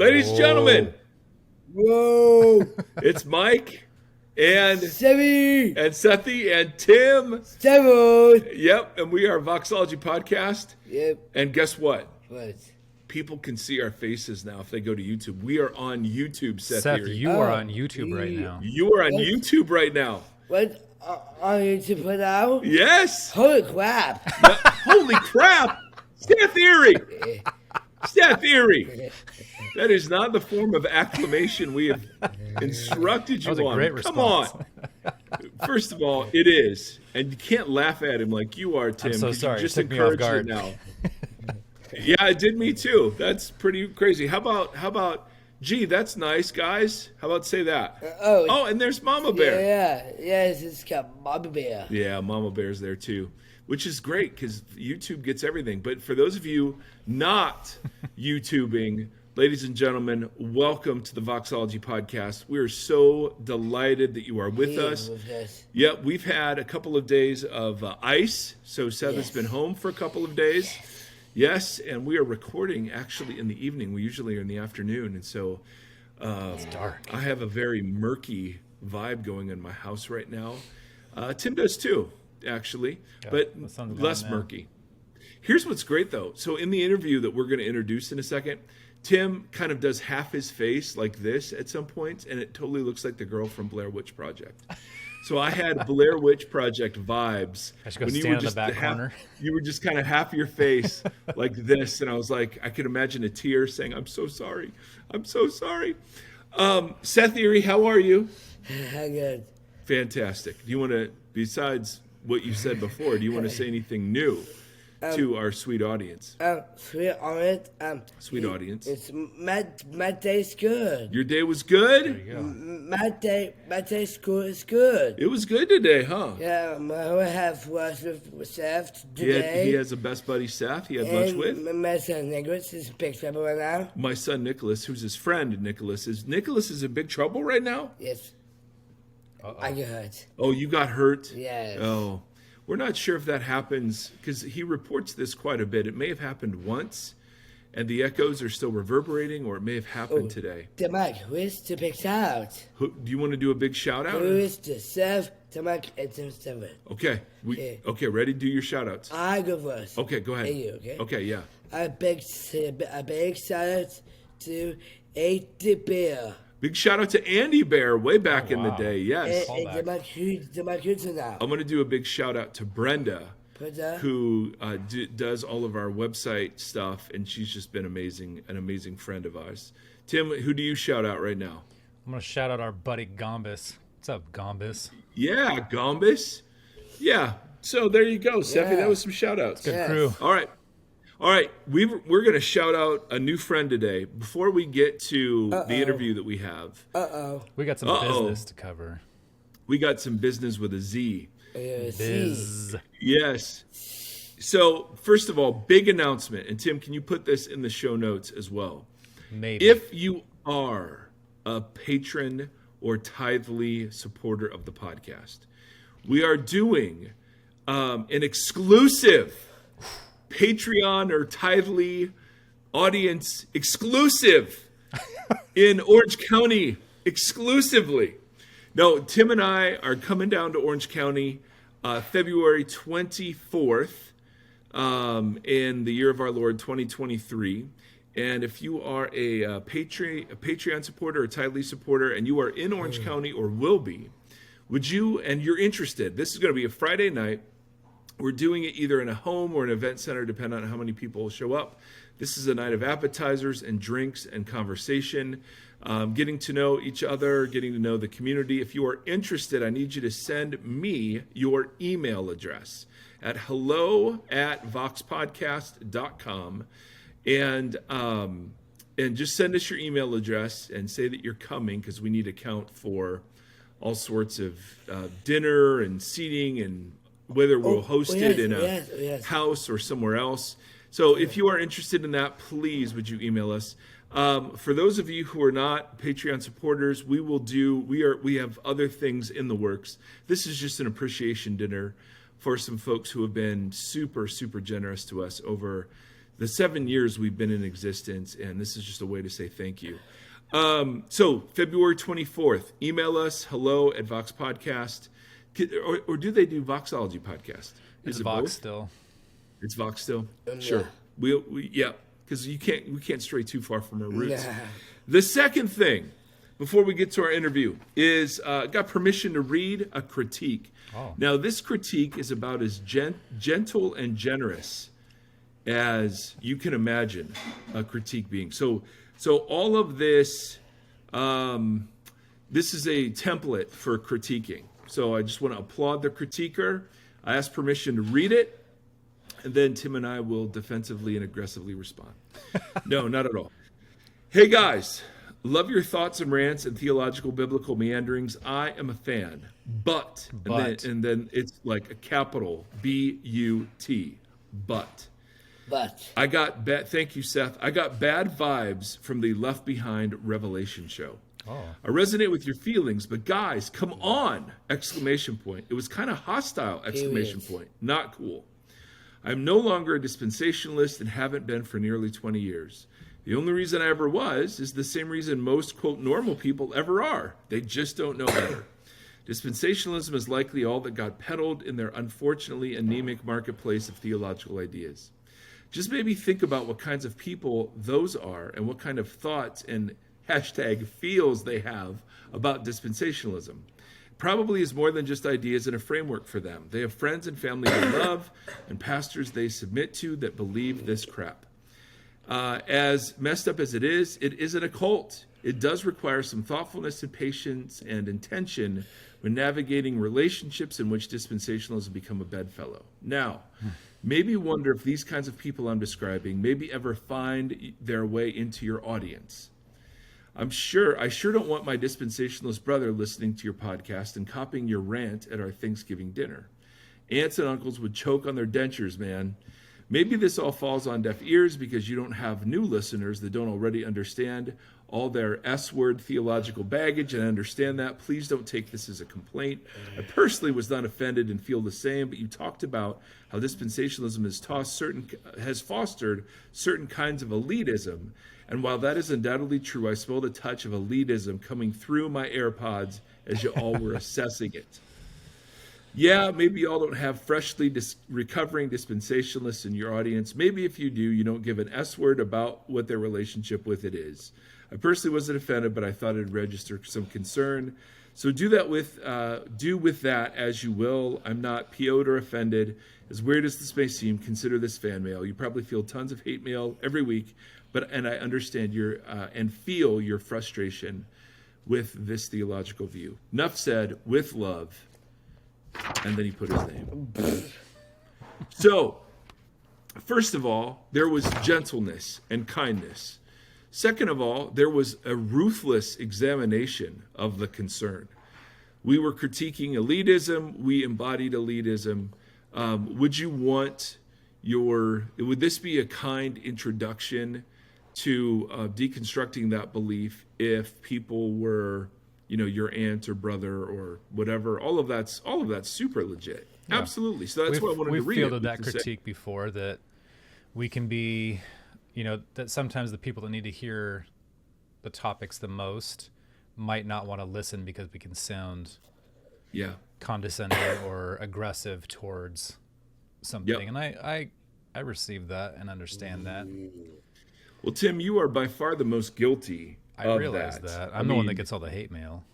Ladies and gentlemen, Whoa! it's Mike and Sevi! and Sethi and Tim. Seven! Yep, and we are VOXOLOGY podcast. Yep. And guess what? What? People can see our faces now if they go to YouTube. We are on YouTube, Seth. Seth, Theory. you are on YouTube right now. You are on YouTube right now. What are you to put out? Yes. Holy crap! Holy crap! Seth Theory. Seth Theory. That is not the form of acclamation we have instructed you That was a on. great Come response. on. First of all, it is. And you can't laugh at him like you are, Tim. I'm so 'cause sorry. You just It took me off encouraged it guard. now. Yeah, it did me too. That's pretty crazy. How about, gee, that's nice, guys. How about say that? Oh, and there's Mama Bear. Yes, it's got Mama Bear. Yeah, Mama Bear's there too, which is great because YouTube gets everything. But for those of you not YouTubing, ladies and gentlemen, welcome to the VOXOLOGY podcast. We are so delighted that you are with us. Yeah, we've had a couple of days of ice, so Seth has been home for a couple of days. Yes, and we are recording actually in the evening. We usually are in the afternoon, and so It's dark. I have a very murky vibe going in my house right now. Tim does too, actually, but the sun's less gone now. murky. Here's what's great, though. So in the interview that we're going to introduce in a second, Tim kind of does half his face like this at some points, and it totally looks like the girl from Blair Witch Project. So I had Blair Witch Project vibes. I should go stand in the back corner. You were just kind of half your face like this, and I was like, I could imagine a tear saying, "I'm so sorry. I'm so sorry." Seth Erie, how are you? Good. Fantastic. Do you want to, besides what you said before, do you want to say anything new to our sweet audience? Sweet on it. Sweet audience. It's my day's good. Your day was good? There you go. My day's good is good. It was good today, huh? Yeah, I have lunch with Seth today. He has a best buddy, Seth. He had lunch with. My son Nicholas is in big trouble right now. My son, Nicholas, who's his friend, Nicholas is in big trouble right now? Yes. I get hurt. Oh, you got hurt? Yes. Oh, we're not sure if that happens because he reports this quite a bit. It may have happened once, and the echoes are still reverberating, or it may have happened today. The Mike, who is the big shout? Do you want to do a big shout out? Who is the Seth, the Mike, and the Seven? Okay. Okay, ready? Do your shout outs. I go first. Okay, go ahead. Hey, you, okay? Okay, yeah. A big shout out to the Bear. Big shout out to Andy Bear way back in the wow. day. Yes. And the Mike now. I'm going to do a big shout out to Brenda, who does all of our website stuff, and she's just been an amazing friend of ours. Tim, who do you shout out right now? I'm going to shout out our buddy Gombus. What's up, Gombus? Yeah, Gombus. Yeah. So there you go, Seffi. Yeah. That was some shout outs. Good crew. All right. We're going to shout out a new friend today. Before we get to the interview that we have, We got some business to cover. we got some business with a Z. Biz. Yes. So, first of all, big announcement. And Tim, can you put this in the show notes as well? Maybe. If you are a patron or tithely supporter of the podcast, we are doing an exclusive Patreon or tithely audience exclusive in Orange County exclusively. No, Tim and I are coming down to Orange County February 24th in the year of our Lord 2023. And if you are a Patreon supporter or tithely supporter and you are in Orange County or will be, would you, and you're interested, this is going to be a Friday night. We're doing it either in a home or an event center, depending on how many people show up. This is a night of appetizers and drinks and conversation, getting to know each other, getting to know the community. If you are interested, I need you to send me your email address at hello@voxpodcast.com and just send us your email address and say that you're coming because we need to count for all sorts of dinner and seating and whether we'll host it in a house or somewhere else. So if you are interested in that, please would you email us. For those of you who are not Patreon supporters, we have other things in the works. This is just an appreciation dinner for some folks who have been super, super generous to us over the 7 years we've been in existence, and this is just a way to say thank you. So February 24th, email us, hello@Vox Podcast. Or do they do Voxology Podcast? It's Is it Vox both? still. It's Vox still? Yeah. Sure. We because we can't stray too far from our roots. Yeah. The second thing, before we get to our interview, is got permission to read a critique. Oh. Now, this critique is about as gentle and generous as you can imagine a critique being. So all of this, this is a template for critiquing. So I just want to applaud the critiquer. I ask permission to read it, and then Tim and I will defensively and aggressively respond. No, not at all. Hey guys, love your thoughts and rants and theological biblical meanderings. I am a fan, but. And then it's like a capital B-U-T, but. I got bad. Thank you, Seth. I got bad vibes from the Left Behind Revelation show. Oh. I resonate with your feelings, but guys, come on! Exclamation point. It was kind of hostile! Exclamation point. Not cool. I'm no longer a dispensationalist and haven't been for nearly 20 years. The only reason I ever was is the same reason most, quote, normal people ever are. They just don't know better. Dispensationalism is likely all that got peddled in their unfortunately anemic marketplace of theological ideas. Just maybe think about what kinds of people those are and what kind of thoughts and #feels they have about dispensationalism. Probably is more than just ideas and a framework for them. They have friends and family they love and pastors they submit to that believe this crap. As messed up as it isn't a cult. It does require some thoughtfulness and patience and intention when navigating relationships in which dispensationalism become a bedfellow. Now, maybe wonder if these kinds of people I'm describing maybe ever find their way into your audience. I sure don't want my dispensationalist brother listening to your podcast and copying your rant at our Thanksgiving dinner. Aunts and uncles would choke on their dentures, man. Maybe this all falls on deaf ears because you don't have new listeners that don't already understand all their S-word theological baggage, and I understand that. Please don't take this as a complaint. I personally was not offended and feel the same, but you talked about how dispensationalism has fostered certain kinds of elitism. And while that is undoubtedly true, I smelled a touch of elitism coming through my AirPods as you all were assessing it. Yeah, maybe y'all don't have freshly recovering dispensationalists in your audience. Maybe if you do, you don't give an S word about what their relationship with it is. I personally wasn't offended, but I thought it'd register some concern. So do with that as you will. I'm not PO'd or offended. As weird as this may seem, consider this fan mail. You probably feel tons of hate mail every week, and I understand and feel your frustration with this theological view. Enough said, with love. And then he put his name. So, first of all, there was gentleness and kindness. Second of all, there was a ruthless examination of the concern. We were critiquing elitism. We embodied elitism. Would this be a kind introduction to deconstructing that belief if people were, your aunt or brother or whatever? All of that's super legit. Yeah. Absolutely. So that's why I wanted to read it. We've fielded that critique before, that we can be, that sometimes the people that need to hear the topics the most might not want to listen because we can sound condescending or aggressive towards something. Yep. And I receive that and understand that. Well, Tim, you are by far the most guilty of that. I realize that. I'm the one that gets all the hate mail.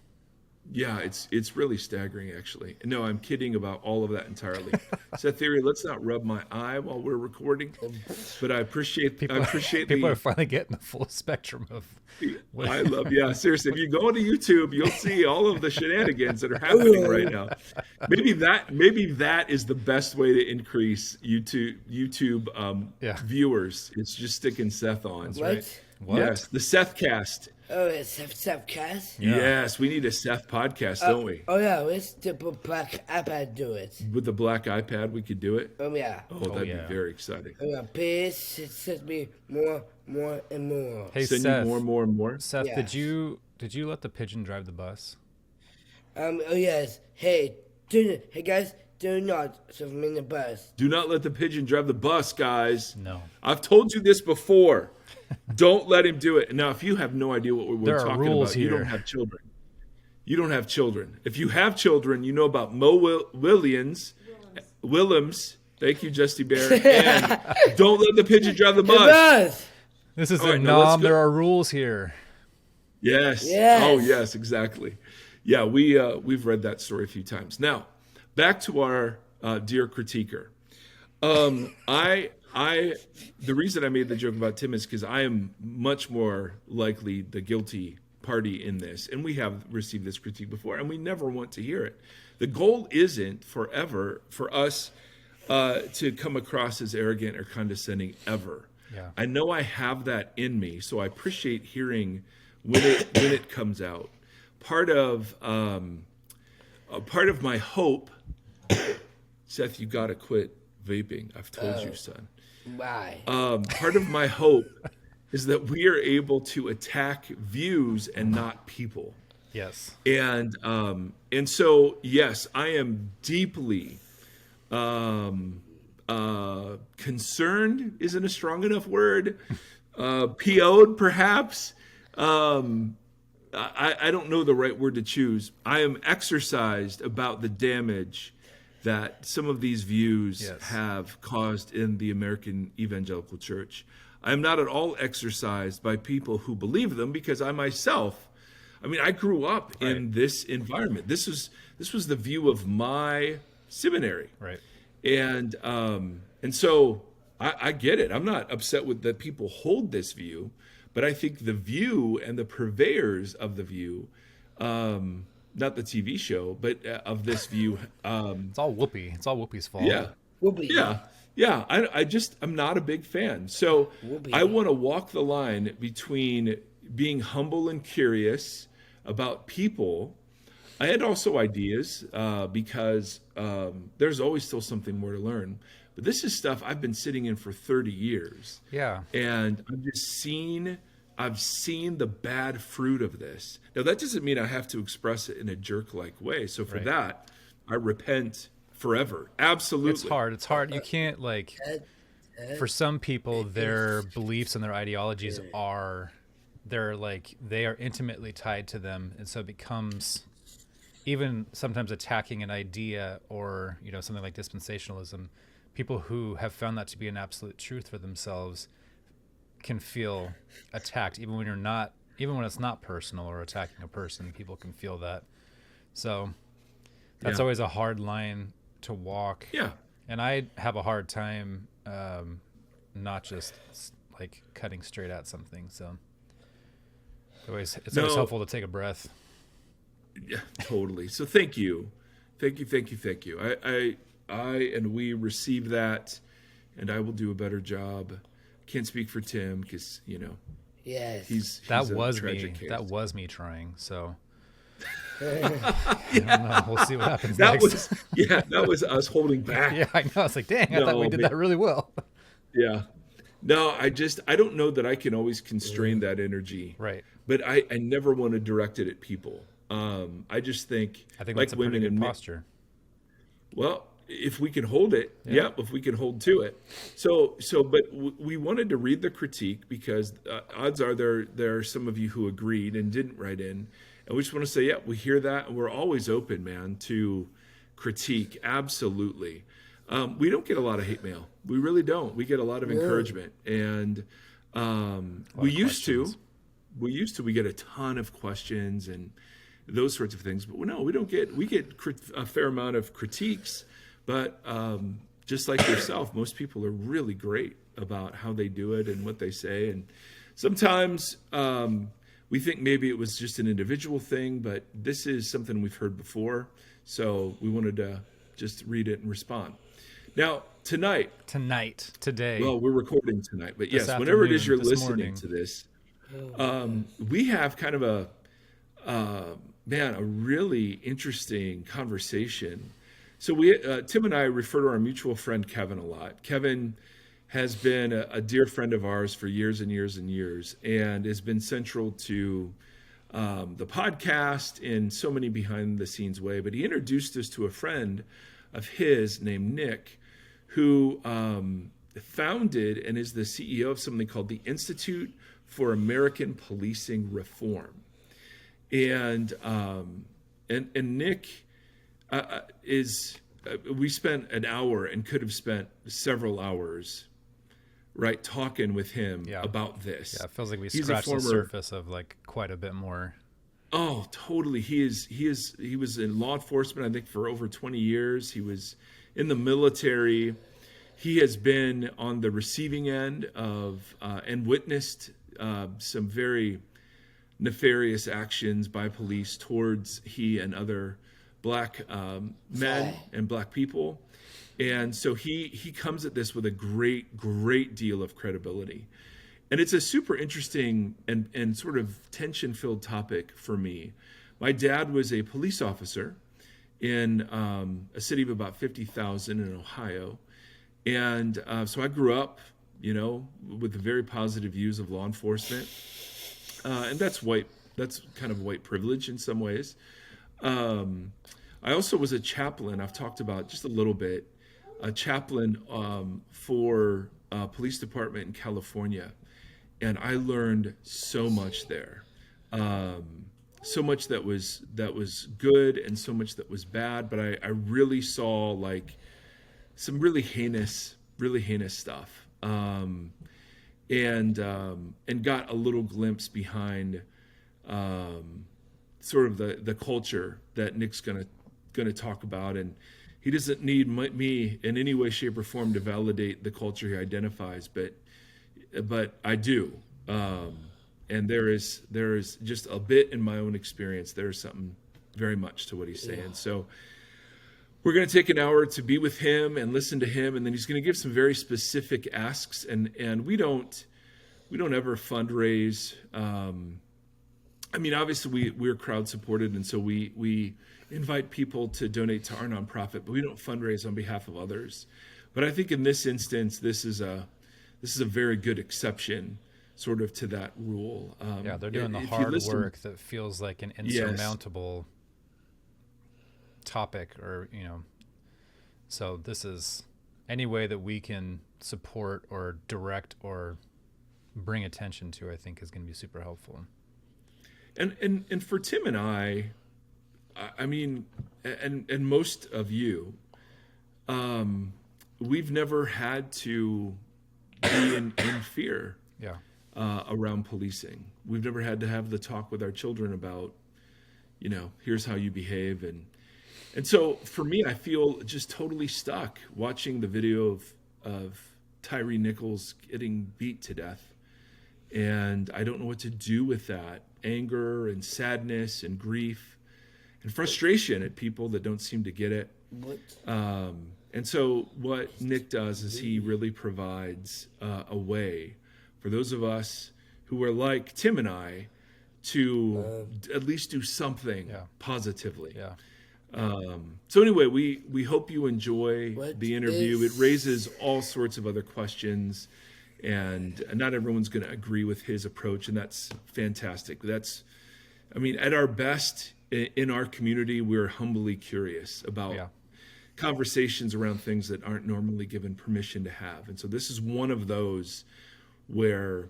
Yeah, it's really staggering, actually. No, I'm kidding about all of that entirely. Seth Theory, let's not rub my eye while we're recording. But I appreciate people are finally getting the full spectrum of. Seriously, if you go to YouTube, you'll see all of the shenanigans that are happening right now. Maybe that is the best way to increase YouTube viewers. It's just sticking Seth on. That's right. What? Yes, the Seth cast. Oh, it's Seth cast? Yeah. Yes, we need a Seth podcast, don't we? Oh, yeah, let's the black iPad do it. With the black iPad, we could do it? Oh, yeah. Oh, that'd be very exciting. Oh, yeah, please send me more and more. Hey, send Seth, you more and more? Seth, did you let the pigeon drive the bus? Oh, yes. Hey guys, Do not shove him in the bus. Do not let the pigeon drive the bus, guys. No. I've told you this before. Don't let him do it. Now, if you have no idea what we're There are talking rules about, you here. don't have children. You don't have children. If you have children, you know about Mo Willems. Thank you, Justy Bear. And don't let the pigeon drive the The bus. bus. This is All a right, now let's nom. go. There are rules here. Yes. Yes. Oh, yes, exactly. Yeah, we've read that story a few times. Now, back to our dear critiquer. The reason I made the joke about Tim is because I am much more likely the guilty party in this, and we have received this critique before, and we never want to hear it. The goal isn't forever for us to come across as arrogant or condescending ever. Yeah. I know I have that in me, so I appreciate hearing when it comes out. Part of my hope, Seth, you got to quit vaping. I've told you, son. Why? Part of my hope is that we are able to attack views and not people. Yes. And so, yes, I am deeply concerned isn't a strong enough word. PO'd, perhaps. I don't know the right word to choose. I am exercised about the damage that some of these views have caused in the American evangelical church. I am not at all exercised by people who believe them, because I myself, I grew up in this environment. This was the view of my seminary. Right. And so I get it. I'm not upset with that people hold this view, but I think the view and the purveyors of the view, not the TV show, but of this view. It's all Whoopi. It's all Whoopi's fault. Yeah. Whoopi. Yeah. I'm not a big fan. So I want to walk the line between being humble and curious about people. I had also ideas because there's always still something more to learn. But this is stuff I've been sitting in for 30 years. Yeah. And I've seen the bad fruit of this. Now, that doesn't mean I have to express it in a jerk-like way. So for that, I repent forever. Absolutely. It's hard. It's hard. You can't, for some people, their beliefs and their ideologies they are intimately tied to them. And so it becomes, even sometimes attacking an idea or, something like dispensationalism, people who have found that to be an absolute truth for themselves can feel attacked, even when it's not personal or attacking a person. People can feel that. So that's always a hard line to walk. Yeah. And I have a hard time not just cutting straight at something. So it's always helpful to take a breath. Yeah, totally. So thank you. Thank you. I and we receive that, and I will do a better job. Can't speak for Tim because, Yes. he's That a was tragic me. case. That was me trying. So I don't know. We'll see what happens next. That was us holding back. Yeah, I know. It's like, dang, I thought we did that really well. Yeah. No, I don't know that I can always constrain that energy. Right. But I never want to direct it at people. I just think I think like that's a women pretty good and posture. Well, if we can hold it, if we can hold to it. But we wanted to read the critique because odds are there are some of you who agreed and didn't write in. And we just want to say, we hear that. And we're always open, man, to critique. Absolutely. We don't get a lot of hate mail. We really don't. We get a lot of encouragement. And we used to. We get a ton of questions and those sorts of things. But no, we don't get. We get a fair amount of critiques. But just like yourself, most people are really great about how they do it and what they say. And sometimes we think maybe it was just an individual thing, but this is something we've heard before. So we wanted to just read it and respond. Now, today. Well, we're recording tonight, but yes, whenever it is you're listening to this, we have kind of a really interesting conversation. So Tim and I refer to our mutual friend Kevin a lot. Kevin has been a dear friend of ours for years and years and years, and has been central to the podcast in so many behind the scenes way. But he introduced us to a friend of his named Nick, who founded and is the CEO of something called the Institute for American Policing Reform. And Nick we spent an hour and could have spent several hours, right, talking with him about this. Yeah, it feels like we scratched the surface of like quite a bit more. Oh, totally. He was in law enforcement, I think, for over 20 years. He was in the military. He has been on the receiving end of and witnessed some very nefarious actions by police towards he and other black men and black people. And so he comes at this with a great deal of credibility. And it's a super interesting and sort of tension-filled topic for me. My dad was a police officer in a city of about 50,000 in Ohio. And so I grew up, with very positive views of law enforcement. And that's kind of white privilege in some ways. I also was a chaplain. I've talked about just a little bit, a chaplain for a police department in California. And I learned so much there. So much that was good and so much that was bad. But I really saw like some really heinous stuff. And got a little glimpse behind sort of the culture that Nick's gonna talk about, and he doesn't need me in any way, shape, or form to validate the culture he identifies, but I do, and there is just a bit in my own experience. There is something very much to what he's saying. Yeah. So we're going to take an hour to be with him and listen to him, and then he's going to give some very specific asks. And we don't ever fundraise. I mean, obviously we're crowd supported, and so we invite people to donate to our nonprofit, but we don't fundraise on behalf of others. But I think in this instance, this is a very good exception, sort of to that rule. They're doing the hard work that feels like an insurmountable topic, or so this is any way that we can support or direct or bring attention to, I think, is going to be super helpful. And for Tim and I mean, and most of you, we've never had to be in fear around policing. We've never had to have the talk with our children about, here's how you behave. And so for me, I feel just totally stuck watching the video of Tyre Nichols getting beat to death. And I don't know what to do with that. Anger and sadness and grief and frustration at people that don't seem to get it. And so what Nick does is he really provides a way for those of us who are like Tim and I to at least do something positively. So anyway, we hope you enjoy the interview. It raises all sorts of other questions, and not everyone's going to agree with his approach, and that's fantastic. At our best in our community, we're humbly curious about conversations around things that aren't normally given permission to have. And so this is one of those where,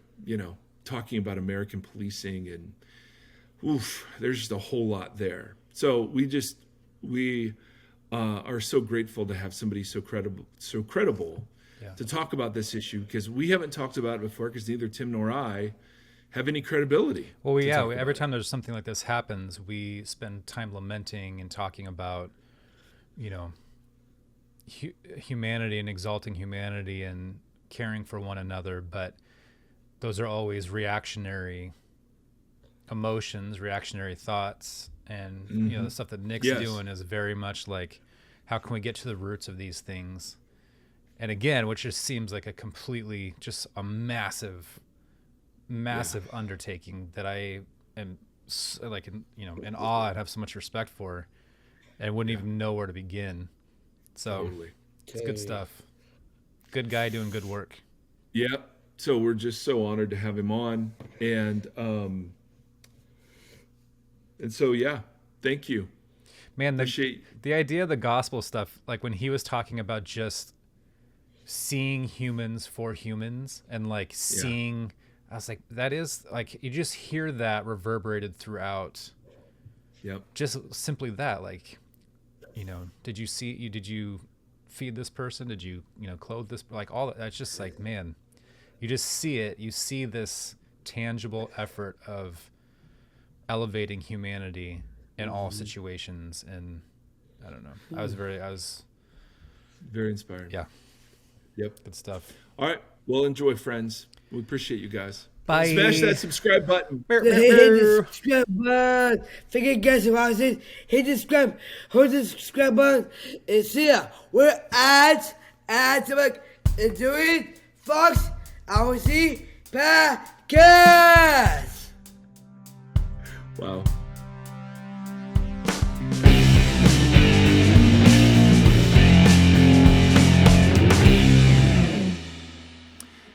talking about American policing and there's just a whole lot there. So we are so grateful to have somebody so credible to talk about this issue, because we haven't talked about it before, because neither Tim nor I have any credibility. Well, every time there's something like this happens, we spend time lamenting and talking about, humanity and exalting humanity and caring for one another. But those are always reactionary emotions, reactionary thoughts. And, the stuff that Nick's doing is very much like, how can we get to the roots of these things? And again, which just seems like a completely, just a massive undertaking that I am in awe and have so much respect for, and wouldn't even know where to begin. So it's good stuff. Good guy doing good work. Yep. So we're just so honored to have him on, and so thank you. Man, Appreciate. the idea of the gospel stuff, like when he was talking about just seeing humans for humans and like seeing, I was like, that is like, you just hear that reverberated throughout. Yep. Just simply that, like, did you feed this person? Did you, clothe this? Like all that. That's just like, man, you just see it. You see this tangible effort of elevating humanity in all situations. And I don't know. I was very inspired. Yeah. Yep. Good stuff. All right. Well, enjoy, friends. We appreciate you guys. Bye. Smash that subscribe button. Hit the subscribe button. Forget guys about it. Hit the subscribe button. And see ya. We're at doing Fox RC Podcast. Wow.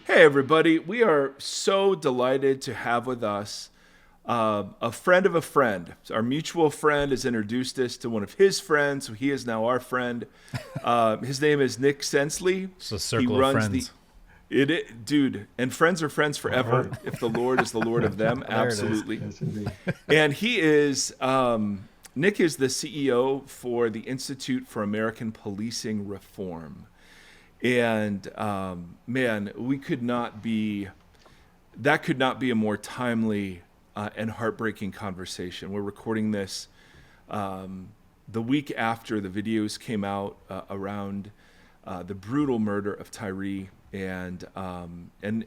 Hey, everybody. We are so delighted to have with us a friend of a friend. Our mutual friend has introduced us to one of his friends, so he is now our friend. His name is Nick Sensley. It's a circle of friends. Dude, and friends are friends forever. Right. If the Lord is the Lord of them, absolutely. Yes, indeed. And he is, Nick is the CEO for the Institute for American Policing Reform. And man, that could not be a more timely and heartbreaking conversation. We're recording this the week after the videos came out around the brutal murder of Tyre. And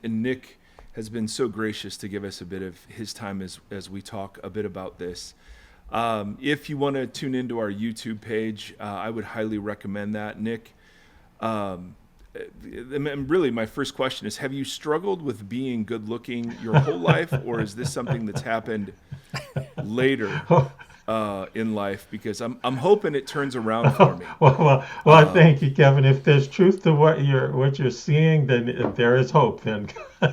Nick has been so gracious to give us a bit of his time as we talk a bit about this. If you want to tune into our YouTube page, I would highly recommend that. Nick, really my first question is, have you struggled with being good looking your whole life, or is this something that's happened later in life? Because I'm hoping it turns around for me. Well, thank you, Kevin. If there's truth to what you're seeing, then there is hope. Then,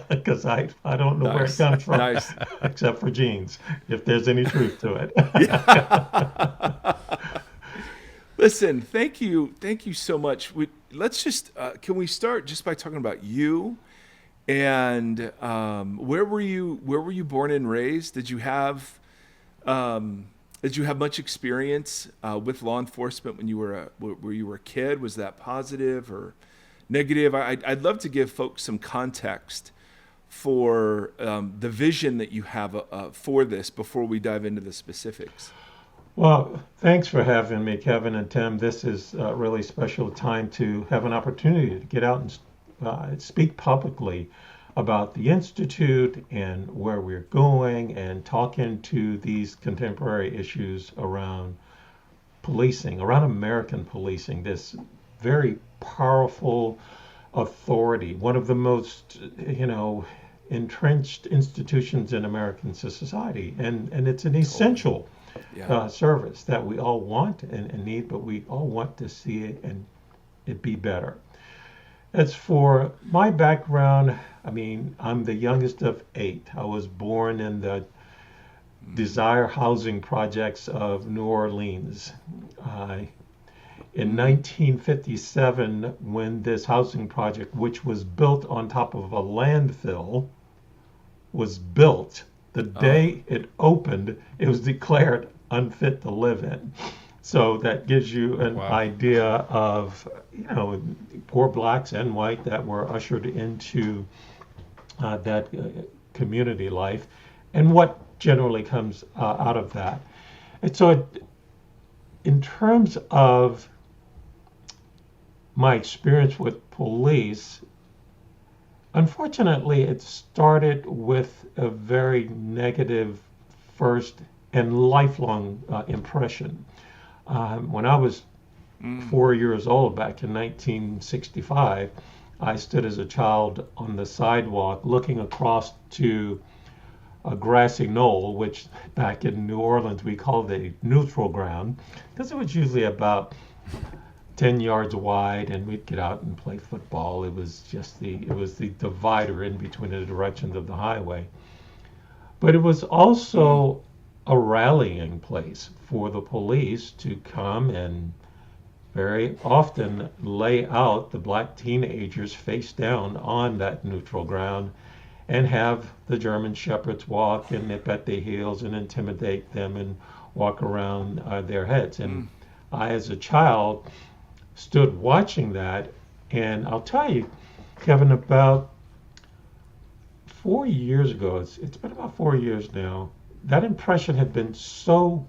because I don't know where it comes from, except for genes. If there's any truth to it. Listen, thank you so much. Let's just can we start just by talking about you and where were you born and raised? Did you have much experience with law enforcement when you were a kid? Was that positive or negative? I'd love to give folks some context for the vision that you have for this before we dive into the specifics. Well, thanks for having me, Kevin and Tim. This is a really special time to have an opportunity to get out and speak publicly about the Institute and where we're going and talk into these contemporary issues around policing, around American policing, this very powerful authority, one of the most, entrenched institutions in American society. And it's an essential service that we all want and need, but we all want to see it and it be better. As for my background, I'm the youngest of 8. I was born in the Desire housing projects of New Orleans. In 1957, when this housing project, which was built on top of a landfill, was built, the day it opened, it was declared unfit to live in. So that gives you an idea of, poor blacks and white that were ushered into that community life and what generally comes out of that. And so in terms of my experience with police, unfortunately, it started with a very negative first and lifelong impression. When I was 4 years old, back in 1965, I stood as a child on the sidewalk looking across to a grassy knoll, which back in New Orleans we called a neutral ground, because it was usually about 10 yards wide, and we'd get out and play football. It was the divider in between the directions of the highway. But it was also a rallying place for the police to come and very often lay out the black teenagers face down on that neutral ground and have the German shepherds walk and nip at their heels and intimidate them and walk around their heads. And I, as a child, stood watching that. And I'll tell you, Kevin, about 4 years ago, it's been about 4 years now, that impression had been so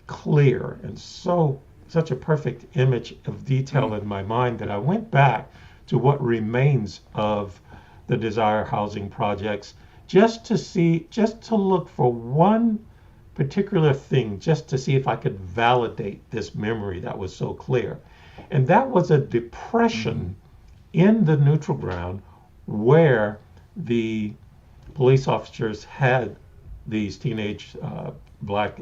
clear and such a perfect image of detail in my mind that I went back to what remains of the Desire housing projects just to look for one particular thing, just to see if I could validate this memory that was so clear. And that was a depression in the neutral ground where the police officers had these black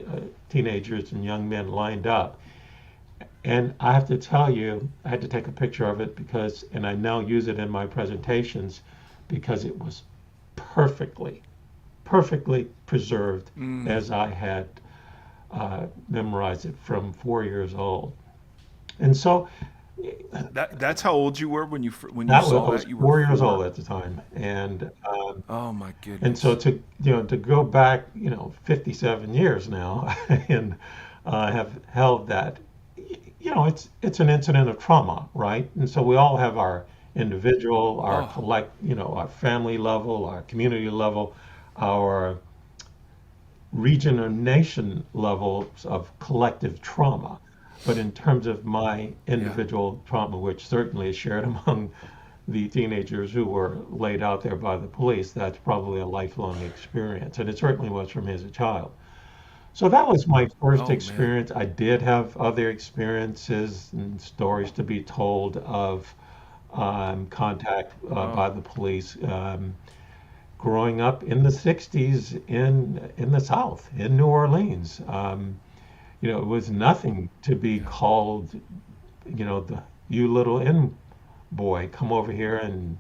teenagers and young men lined up. And I have to tell you, I had to take a picture of it and I now use it in my presentations because it was perfectly preserved as I had memorized it from 4 years old. And so that's how old you were when you saw that. You were 4 years old at the time, and oh my goodness! And so to go back 57 years now and have held that, it's an incident of trauma, right? And so we all have our individual, our our family level, our community level, our region or nation levels of collective trauma. But in terms of my individual trauma, which certainly is shared among the teenagers who were laid out there by the police, that's probably a lifelong experience. And it certainly was for me as a child. So that was my first experience. Man. I did have other experiences and stories to be told of contact by the police. Growing up in the 60s in the South, in New Orleans, it was nothing to be called, you little N boy, come over here and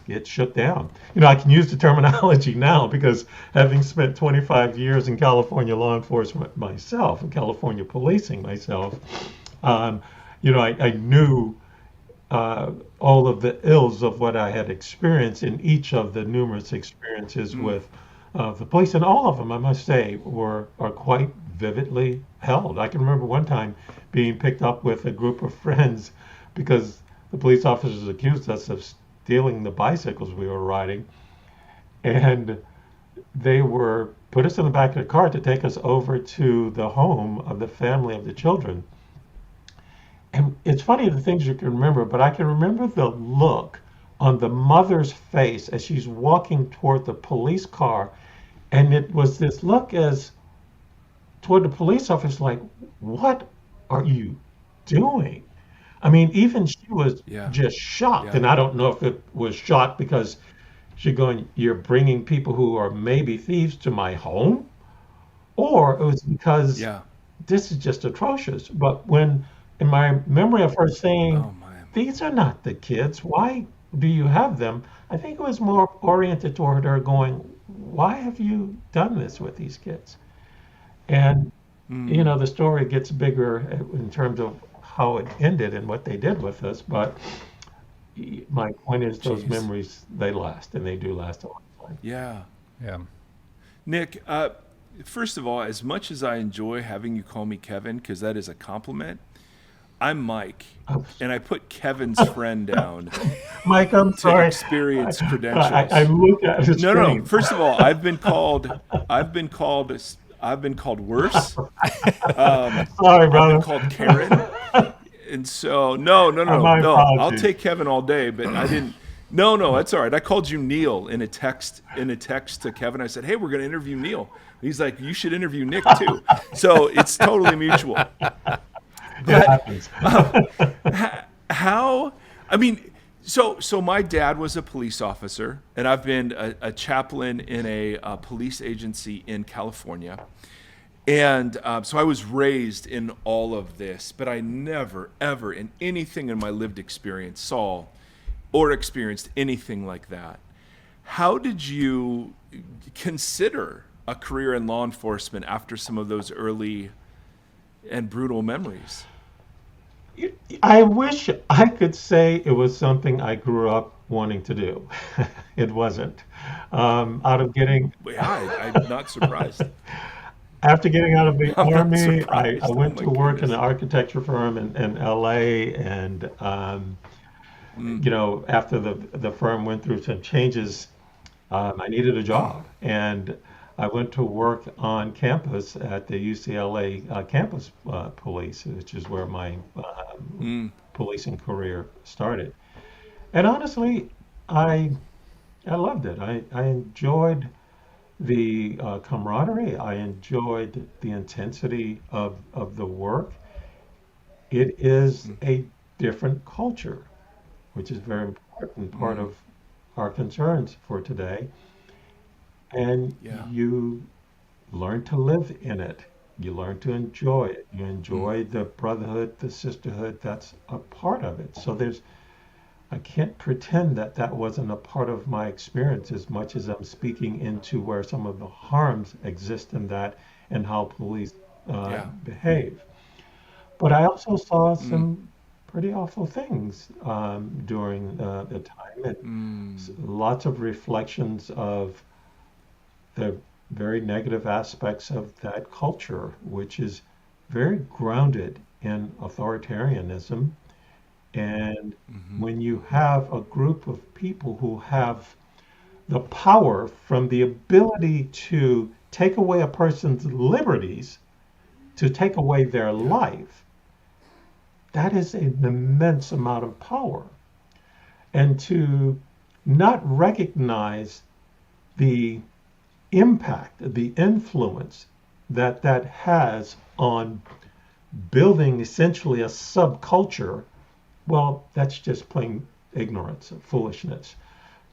get shut down. I can use the terminology now because having spent 25 years in California law enforcement myself, and California policing myself, I knew all of the ills of what I had experienced in each of the numerous experiences with the police, and all of them, I must say, are quite vividly held. I can remember one time being picked up with a group of friends because the police officers accused us of stealing the bicycles we were riding, and they put us in the back of the car to take us over to the home of the family of the children. And it's funny the things you can remember, but I can remember the look on the mother's face as she's walking toward the police car, and it was this look toward the police officer, like, what are you doing? I mean, even she was just shocked. And I don't know if it was shocked because she's going, you're bringing people who are maybe thieves to my home? Or it was because this is just atrocious. But when, in my memory of her saying, these are not the kids, why do you have them? I think it was more oriented toward her going, why have you done this with these kids? And, the story gets bigger in terms of how it ended and what they did with us. But my point is those memories, they last, and they do last a long time. Yeah. Yeah. Nick, first of all, as much as I enjoy having you call me Kevin, because that is a compliment, I'm Mike, and I put Kevin's friend down. Mike, I'm sorry. Experience credentials. I look at his screen. No. First of all, I've been called worse. Sorry, brother. I've been called Karen, and so no. I'll take Kevin all day, but I didn't. No, that's all right. I called you Neil in a text to Kevin. I said, hey, we're going to interview Neil. He's like, you should interview Nick too. So it's totally mutual. It happens. So my dad was a police officer, and I've been a chaplain in a police agency in California. And so I was raised in all of this, but I never, ever in anything in my lived experience saw or experienced anything like that. How did you consider a career in law enforcement after some of those early and brutal memories? I wish I could say it was something I grew up wanting to do. It wasn't. Out of getting Yeah, I'm not surprised. After getting out of the I'm not army, I surprised. Oh went my to work in an goodness. architecture firm in LA, and after the firm went through some changes, I needed a job, and I went to work on campus at the UCLA campus police, which is where my policing career started. And honestly, I I loved it. I enjoyed the camaraderie. I enjoyed the intensity of the work. It is a different culture, which is a very important part Mm, of our concerns for today. And yeah. you learn to live in it. You learn to enjoy it. You Mm, enjoy the brotherhood, the sisterhood that's a part of it. So I can't pretend that that wasn't a part of my experience as much as I'm speaking into where some of the harms exist in that and how police yeah. behave. But I also saw Mm, some pretty awful things during the time, and mm, lots of reflections of the very negative aspects of that culture, which is very grounded in authoritarianism. And hmm when you have a group of people who have the power from the ability to take away a person's liberties, to take away their Yeah. life, that is an immense amount of power. And to not recognize the impact, the influence that that has on building essentially a subculture, well, that's just plain ignorance, foolishness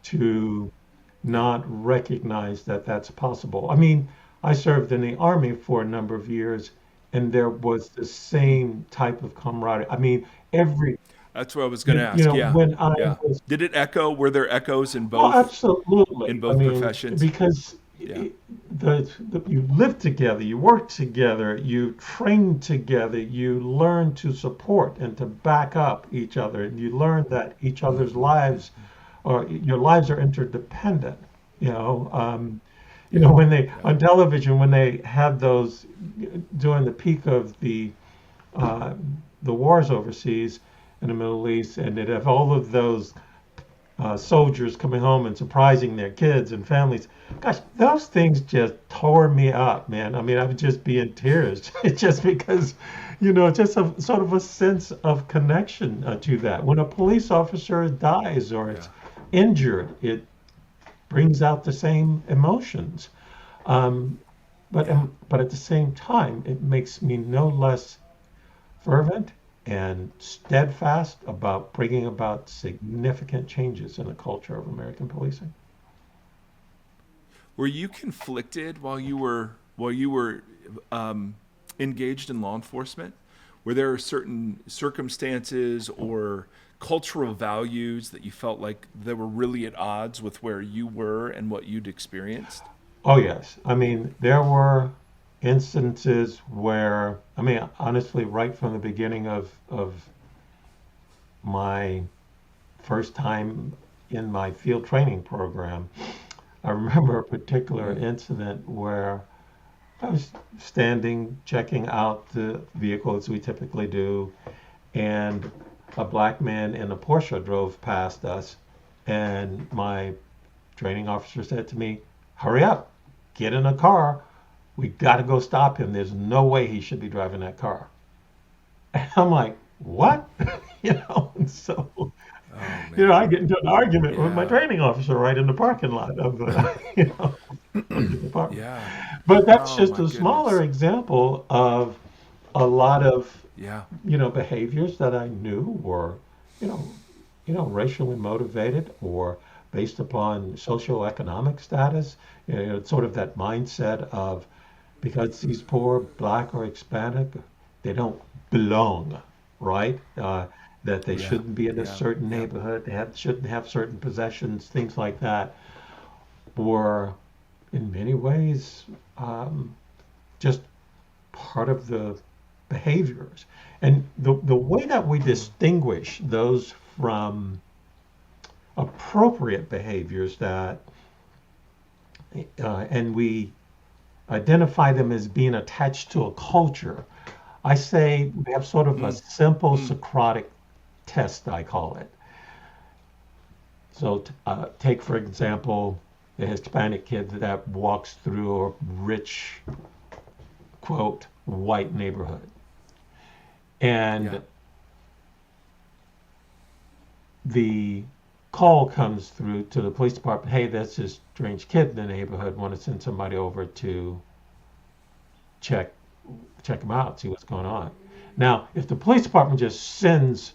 to Yeah. not recognize that that's possible. I mean, I served in the army for a number of years, and there was the Mm. same type of camaraderie. I mean, every, That's what I was going to you ask. know, Yeah. when I Yeah. was, Did it echo? Were there echoes oh, in absolutely. I both mean, professions? because Yeah. you live together, you work together, you train together, you learn to support and to back up each other, and you learn that each other's hmm lives or your lives are interdependent. You know, Yeah. when they Yeah. on television when they had those during the peak of uh, the wars overseas in the Middle East, and they'd have all of those soldiers coming home and surprising their kids and families. Gosh, those things just tore me up, man. I mean, I would just be in tears just because, just a sort of a sense of connection to that. When a police officer dies or Yeah. is injured, it brings out the same emotions. Um, but Yeah. um, but at the same time, it makes me no less fervent and steadfast about bringing about significant changes in the culture of American policing. Were you conflicted while you were um, engaged in law enforcement? Were there certain circumstances or cultural values that you felt like they were really at odds with where you were and what you'd experienced? Oh, yes. I mean, there were instances where, I mean, honestly, right from the beginning of my first time in my field training program, I remember a particular Mm, incident where I was standing checking out the vehicle as we typically do, and a black man in a Porsche drove past us, and my training officer said to me, "Hurry up, get in a car. We got to go stop him. There's no way he should be driving that car." And I'm like, "What?" And so, oh I man. get into an argument with my Yeah. training officer right in the parking lot of the, of the department. Yeah. But that's Oh just my a smaller goodness. example of a lot of Yeah. behaviors that I knew were, you know, racially motivated or based upon socioeconomic status. It's sort of that mindset of because he's poor, black or Hispanic, they don't belong, right? That they Yeah. shouldn't be in a Yeah. certain Yep. neighborhood, shouldn't have certain possessions, things like that, were in many ways, just part of the behaviors. And the way that we distinguish those from appropriate behaviors that, and we identify them as being attached to a culture, I say we have sort of a simple Socratic test, I call it. So take, for example, the Hispanic kid that walks through a rich, quote, white neighborhood. And the call comes through to the police department, hey, there's this strange kid in the neighborhood, want to send somebody over to check him out, see what's going on. Now, if the police department just sends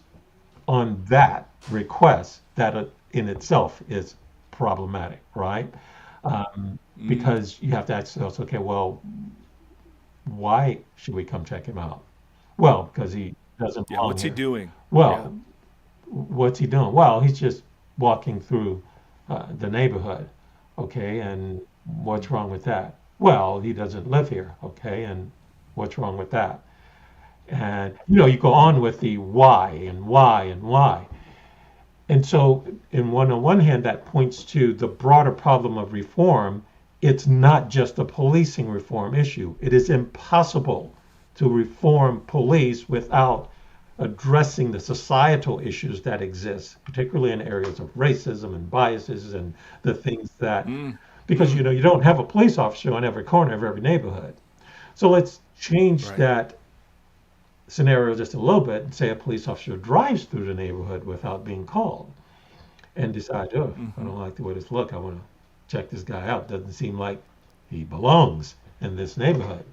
on that request, that in itself is problematic, right? Because you have to ask yourself, okay, well, why should we come check him out? Well, because he doesn't belong what's here. He doing? Well, what's he doing? Well, he's just walking through the neighborhood, okay, and what's wrong with that? Well, he doesn't live here, okay, and what's wrong with that? And, you go on with the why and why and why. And so, on one hand, that points to the broader problem of reform. It's not just a policing reform issue. It is impossible to reform police without addressing the societal issues that exist, particularly in areas of racism and biases and the things that, because, you don't have a police officer on every corner of every neighborhood. So let's change that scenario just a little bit and say a police officer drives through the neighborhood without being called and decides, I don't like the way this looks. I want to check this guy out. Doesn't seem like he belongs in this neighborhood.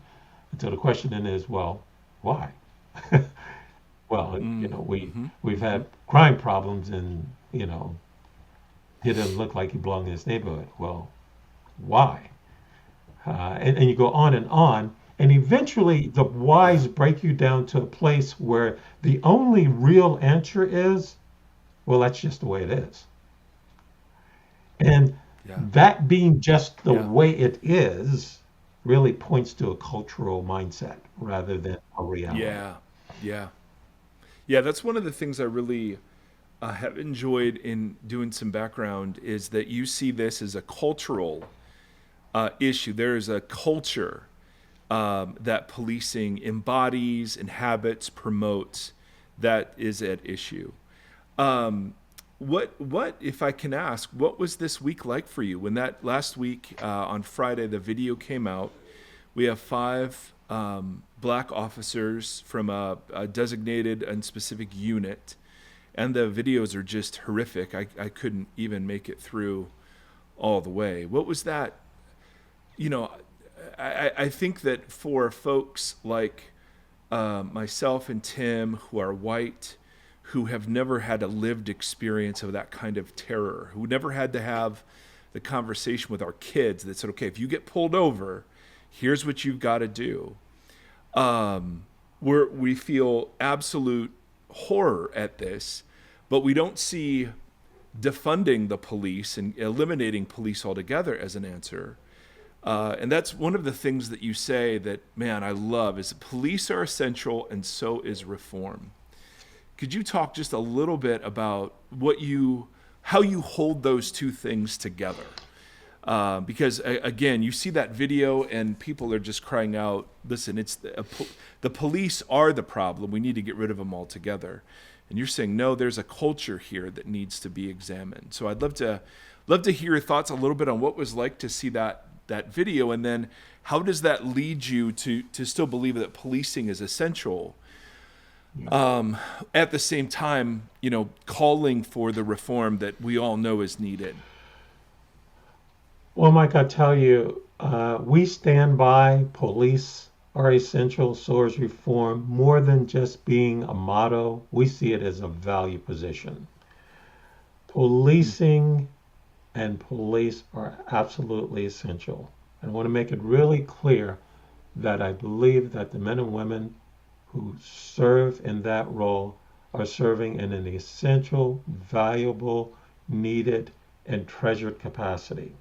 And so the question then is, well, why? Well, we've had crime problems and, he doesn't look like he belongs in this neighborhood. Well, why? And you go on, and eventually the whys break you down to a place where the only real answer is, well, that's just the way it is. And that being just the way it is really points to a cultural mindset rather than a reality. Yeah, that's one of the things I really have enjoyed in doing some background is that you see this as a cultural issue. There is a culture that policing embodies, inhabits, promotes, that is at issue. What, if I can ask, what was this week like for you? When that last week on Friday, the video came out, we have 5 black officers from a designated and specific unit, and the videos are just horrific. I couldn't even make it through all the way. What was that? I think that for folks like myself and Tim, who are white, who have never had a lived experience of that kind of terror, who never had to have the conversation with our kids that said, okay, if you get pulled over, here's what you've got to do. We feel absolute horror at this, but we don't see defunding the police and eliminating police altogether as an answer. And that's one of the things that you say that, man, I love, is police are essential and so is reform. Could you talk just a little bit about how you hold those two things together? Because again, you see that video and people are just crying out, listen, it's the police are the problem. We need to get rid of them altogether. And you're saying, no, there's a culture here that needs to be examined. So I'd love to hear your thoughts a little bit on what it was like to see that video, and then how does that lead you to still believe that policing is essential, at the same time, calling for the reform that we all know is needed? Well, Mike, I tell you, we stand by police are essential, so is reform. More than just being a motto, we see it as a value position. Policing and police are absolutely essential. And I want to make it really clear that I believe that the men and women who serve in that role are serving in an essential, valuable, needed, and treasured capacity.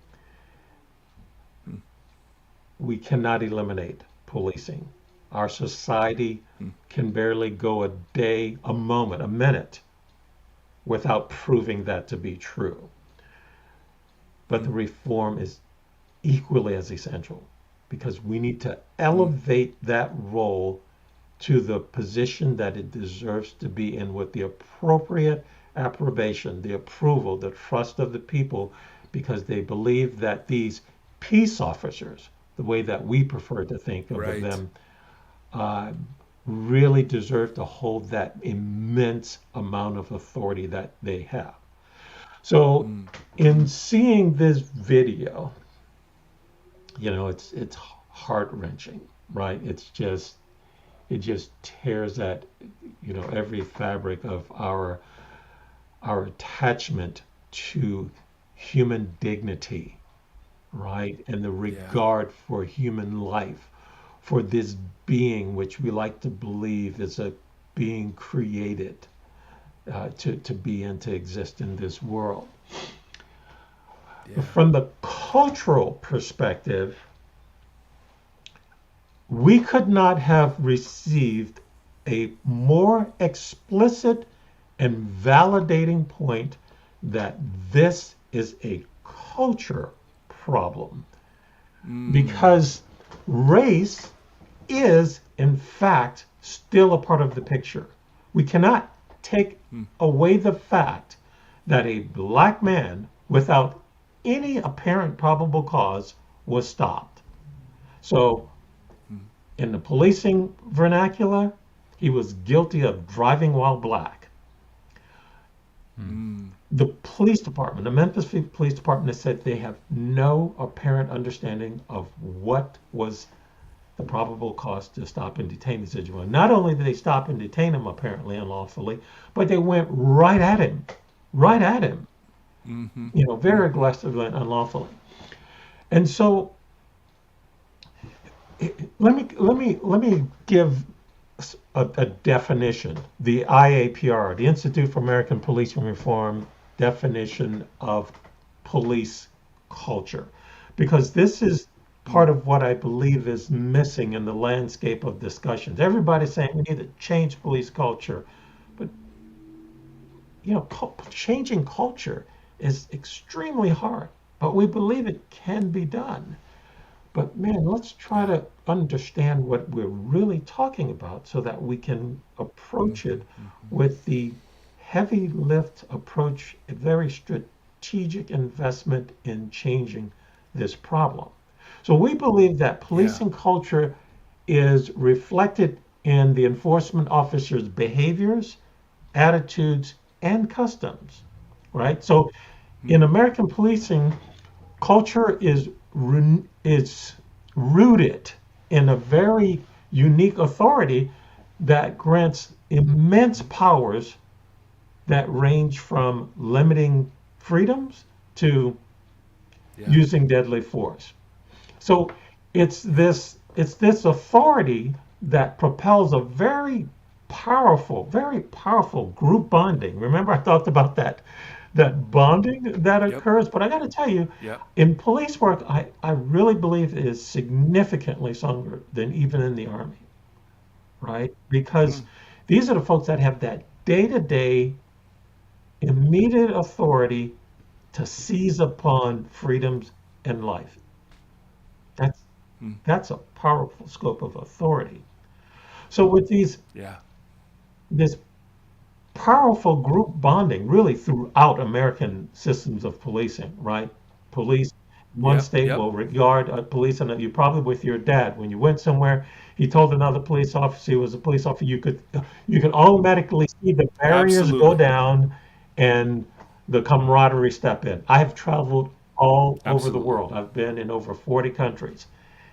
we cannot eliminate policing. Our society can barely go a day, a moment, a minute without proving that to be true. But the reform is equally as essential because we need to elevate that role to the position that it deserves to be in with the appropriate approbation, the approval, the trust of the people, because they believe that these peace officers, the way that we prefer to think of Right. them, really deserve to hold that immense amount of authority that they have. So, in seeing this video, it's heart-wrenching, right? It just tears at every fabric of our attachment to human dignity, right? And the regard for human life, for this being which we like to believe is a being created to be and to exist in this world. From the cultural perspective, we could not have received a more explicit and validating point that this is a culture problem. Because race is, in fact, still a part of the picture. We cannot take away the fact that a black man, without any apparent probable cause, was stopped. So, in the policing vernacular, he was guilty of driving while black. The police department, the Memphis Police Department, has said they have no apparent understanding of what was the probable cause to stop and detain this individual. Not only did they stop and detain him apparently unlawfully, but they went right at him, very aggressively and unlawfully. And so, let me give a definition. The IAPR, the Institute for American Policing Reform, definition of police culture, because this is part of what I believe is missing in the landscape of discussions. Everybody's saying we need to change police culture, but changing culture is extremely hard, but we believe it can be done. But man, let's try to understand what we're really talking about so that we can approach it with the heavy lift approach, a very strategic investment in changing this problem. So we believe that policing culture is reflected in the enforcement officer's behaviors, attitudes, and customs, right? So in American policing, culture is rooted in a very unique authority that grants immense powers that range from limiting freedoms to using deadly force. So it's this authority that propels a very powerful group bonding. Remember, I talked about that bonding that occurs. But I got to tell you, in police work, I really believe it is significantly stronger than even in the Army, right? Because these are the folks that have that day-to-day immediate authority to seize upon freedoms and life. That's a powerful scope of authority. So with this powerful group bonding really throughout American systems of policing, right? Police, one state will regard police, and you probably with your dad, when you went somewhere, he told another police officer he was a police officer, you could automatically see the barriers go down and the camaraderie step in. I have traveled all over the world. I've been in over 40 countries.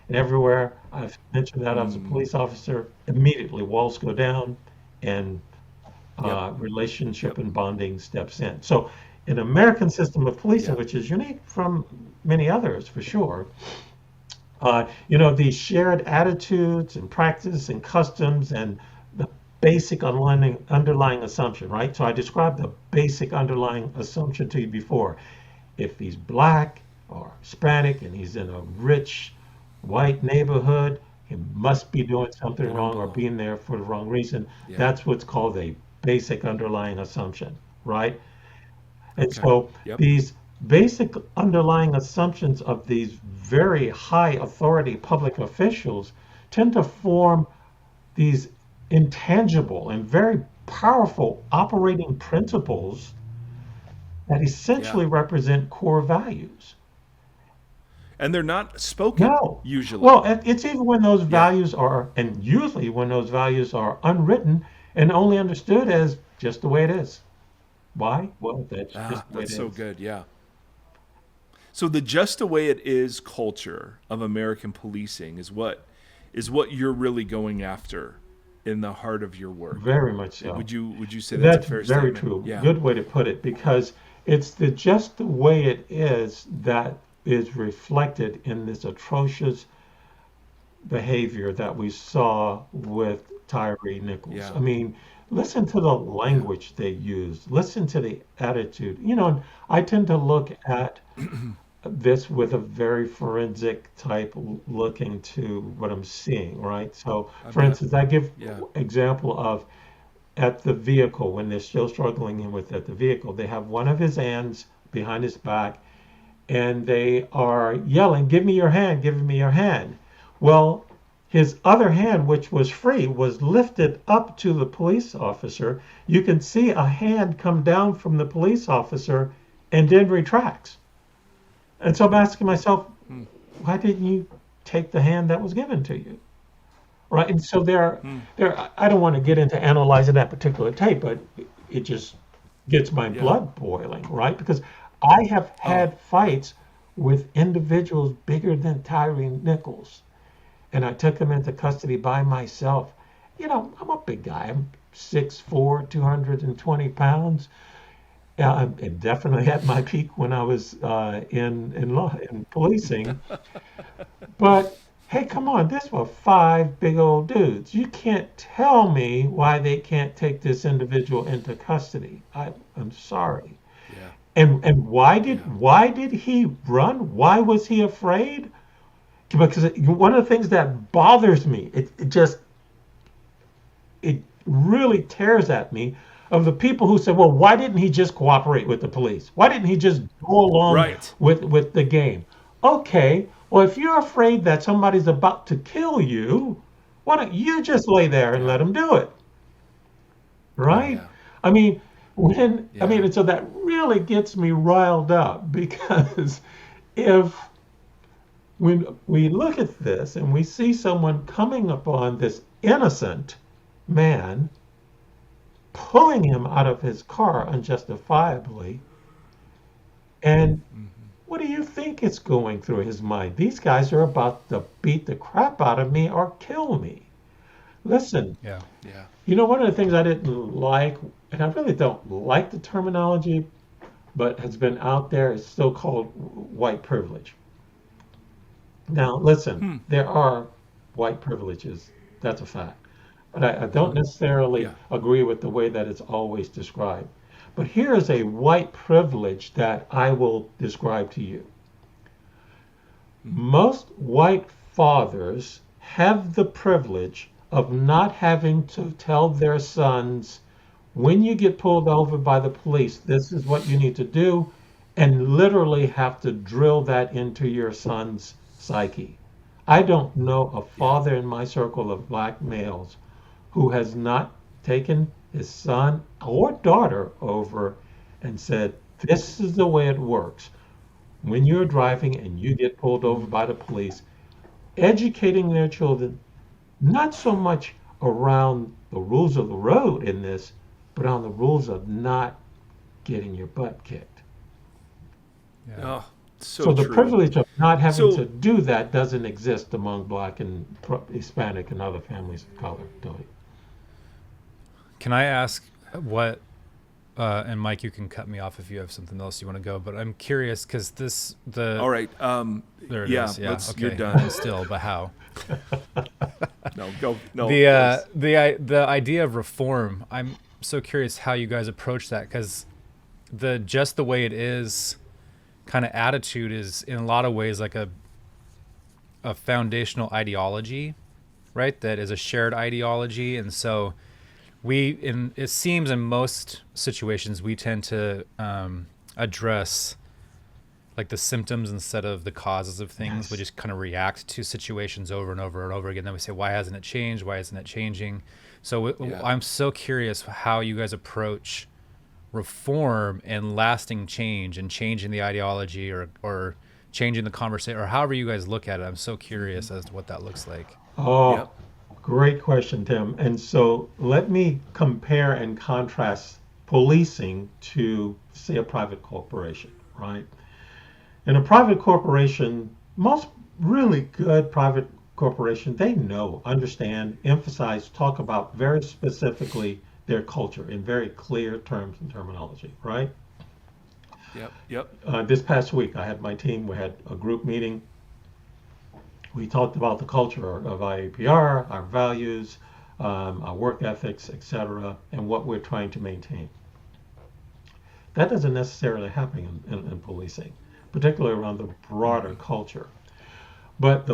And everywhere I've mentioned that I was a police officer, immediately walls go down and relationship and bonding steps in. So an American system of policing, which is unique from many others for sure, these shared attitudes and practice and customs and the basic underlying assumption, right? So I described the basic underlying assumption to you before. If he's black or Hispanic and he's in a rich white neighborhood, he must be doing something They don't wrong or belong. being there for the wrong reason. Yeah. That's what's called a basic underlying assumption, right? And Okay. so Yep. these basic underlying assumptions of these very high authority public officials tend to form these intangible and very powerful operating principles that Yeah. essentially represent core values. And they're not spoken No. usually. Well, it's even when those Yeah. values are, and usually when those values are unwritten and only understood as just the way it is. Why? Well, that's Ah, just the way it that's so is. good. Yeah. So the just the way it is culture of American policing is what you're really going after in the heart of your work. Very much so. Would you say that's a That's fair very statement? true. Yeah. Good way to put it, because it's the just the way it is that is reflected in this atrocious behavior that we saw with Tyre Nichols. Yeah. I mean, listen to the Yeah. language they used. Listen to the attitude. I tend to look at this with a very forensic type looking to what I'm seeing, right? So, I for bet. instance, I give Yeah. example of at the vehicle when they're still struggling with at the vehicle. They have one of his hands behind his back, and they are yelling, "Give me your hand! Give me your hand!" Well, his other hand, which was free, was lifted up to the police officer. You can see a hand come down from the police officer and then retracts. And so I'm asking myself, Hmm. why didn't you take the hand that was given to you? Right? And so Hmm. I don't want to get into analyzing that particular tape, but it just gets my Yeah. blood boiling, right? Because I have Oh. had fights with individuals bigger than Tyre Nichols, and I took him into custody by myself. I'm a big guy. I'm 6'4", 220 pounds. Yeah, I'm definitely at my peak when I was in law in policing. But hey, come on, this were five big old dudes. You can't tell me why they can't take this individual into custody. I'm sorry. Yeah. And Yeah. why did he run? Why was he afraid? Because one of the things that bothers me, it really tears at me of the people who say, well, why didn't he just cooperate with the police? Why didn't he just go along Right. with the game? Okay, well, if you're afraid that somebody's about to kill you, why don't you just lay there and Yeah. let him do it? Right? Yeah. I mean, Yeah. and so that really gets me riled up because if when we look at this and we see someone coming upon this innocent man, pulling him out of his car unjustifiably, and Hmm. what do you think is going through his mind? These guys are about to beat the crap out of me or kill me. Listen, Yeah. Yeah. one of the things I didn't like, and I really don't like the terminology, but has been out there, is so called white privilege. Now, listen, Hmm. there are white privileges. That's a fact. But I don't necessarily Yeah. agree with the way that it's always described. But here is a white privilege that I will describe to you. Hmm. Most white fathers have the privilege of not having to tell their sons, when you get pulled over by the police, this is what you need to do, and literally have to drill that into your son's psyche. I don't know a Yeah. father in my circle of black males who has not taken his son or daughter over and said, this is the way it works. When you're driving and you get pulled over Hmm. by the police, educating their children, not so much around the rules of the road in this, but on the rules of not getting your butt kicked. Yeah. Oh, So so the true. privilege of not having to So do that doesn't exist among black and Hispanic and other families of color, Tony. Can I ask what? And Mike, you can cut me off if you have something else you want to go. But I'm curious because all right. there it is. Yeah. Yeah. Let's. Okay. You're done. Still, but how? No. Go. No. The idea of reform. I'm so curious how you guys approach that because the just the way it is kind of attitude is in a lot of ways like a a foundational ideology, right? That is a shared ideology. And so it seems in most situations, we tend to address like the symptoms instead of the causes of things. Yes. We just kind of react to situations over and over and over again. Then we say, why hasn't it changed? Why isn't it changing? So I'm so curious how you guys approach reform and lasting change and changing the ideology or changing the conversation, or however you guys look at it. I'm so curious as to what that looks like. Oh, Yep. great question, Tim. And so let me compare and contrast policing to, say, a private corporation, right? In a private corporation, most really good private corporation, they know, understand, emphasize, talk about very specifically their culture in very clear terms and terminology, right? Yep. This past week, I had my team, we had a group meeting. We talked about the culture of IAPR, our values, our work ethics, etc., and what we're trying to maintain. That doesn't necessarily happen in policing, particularly around the broader culture. But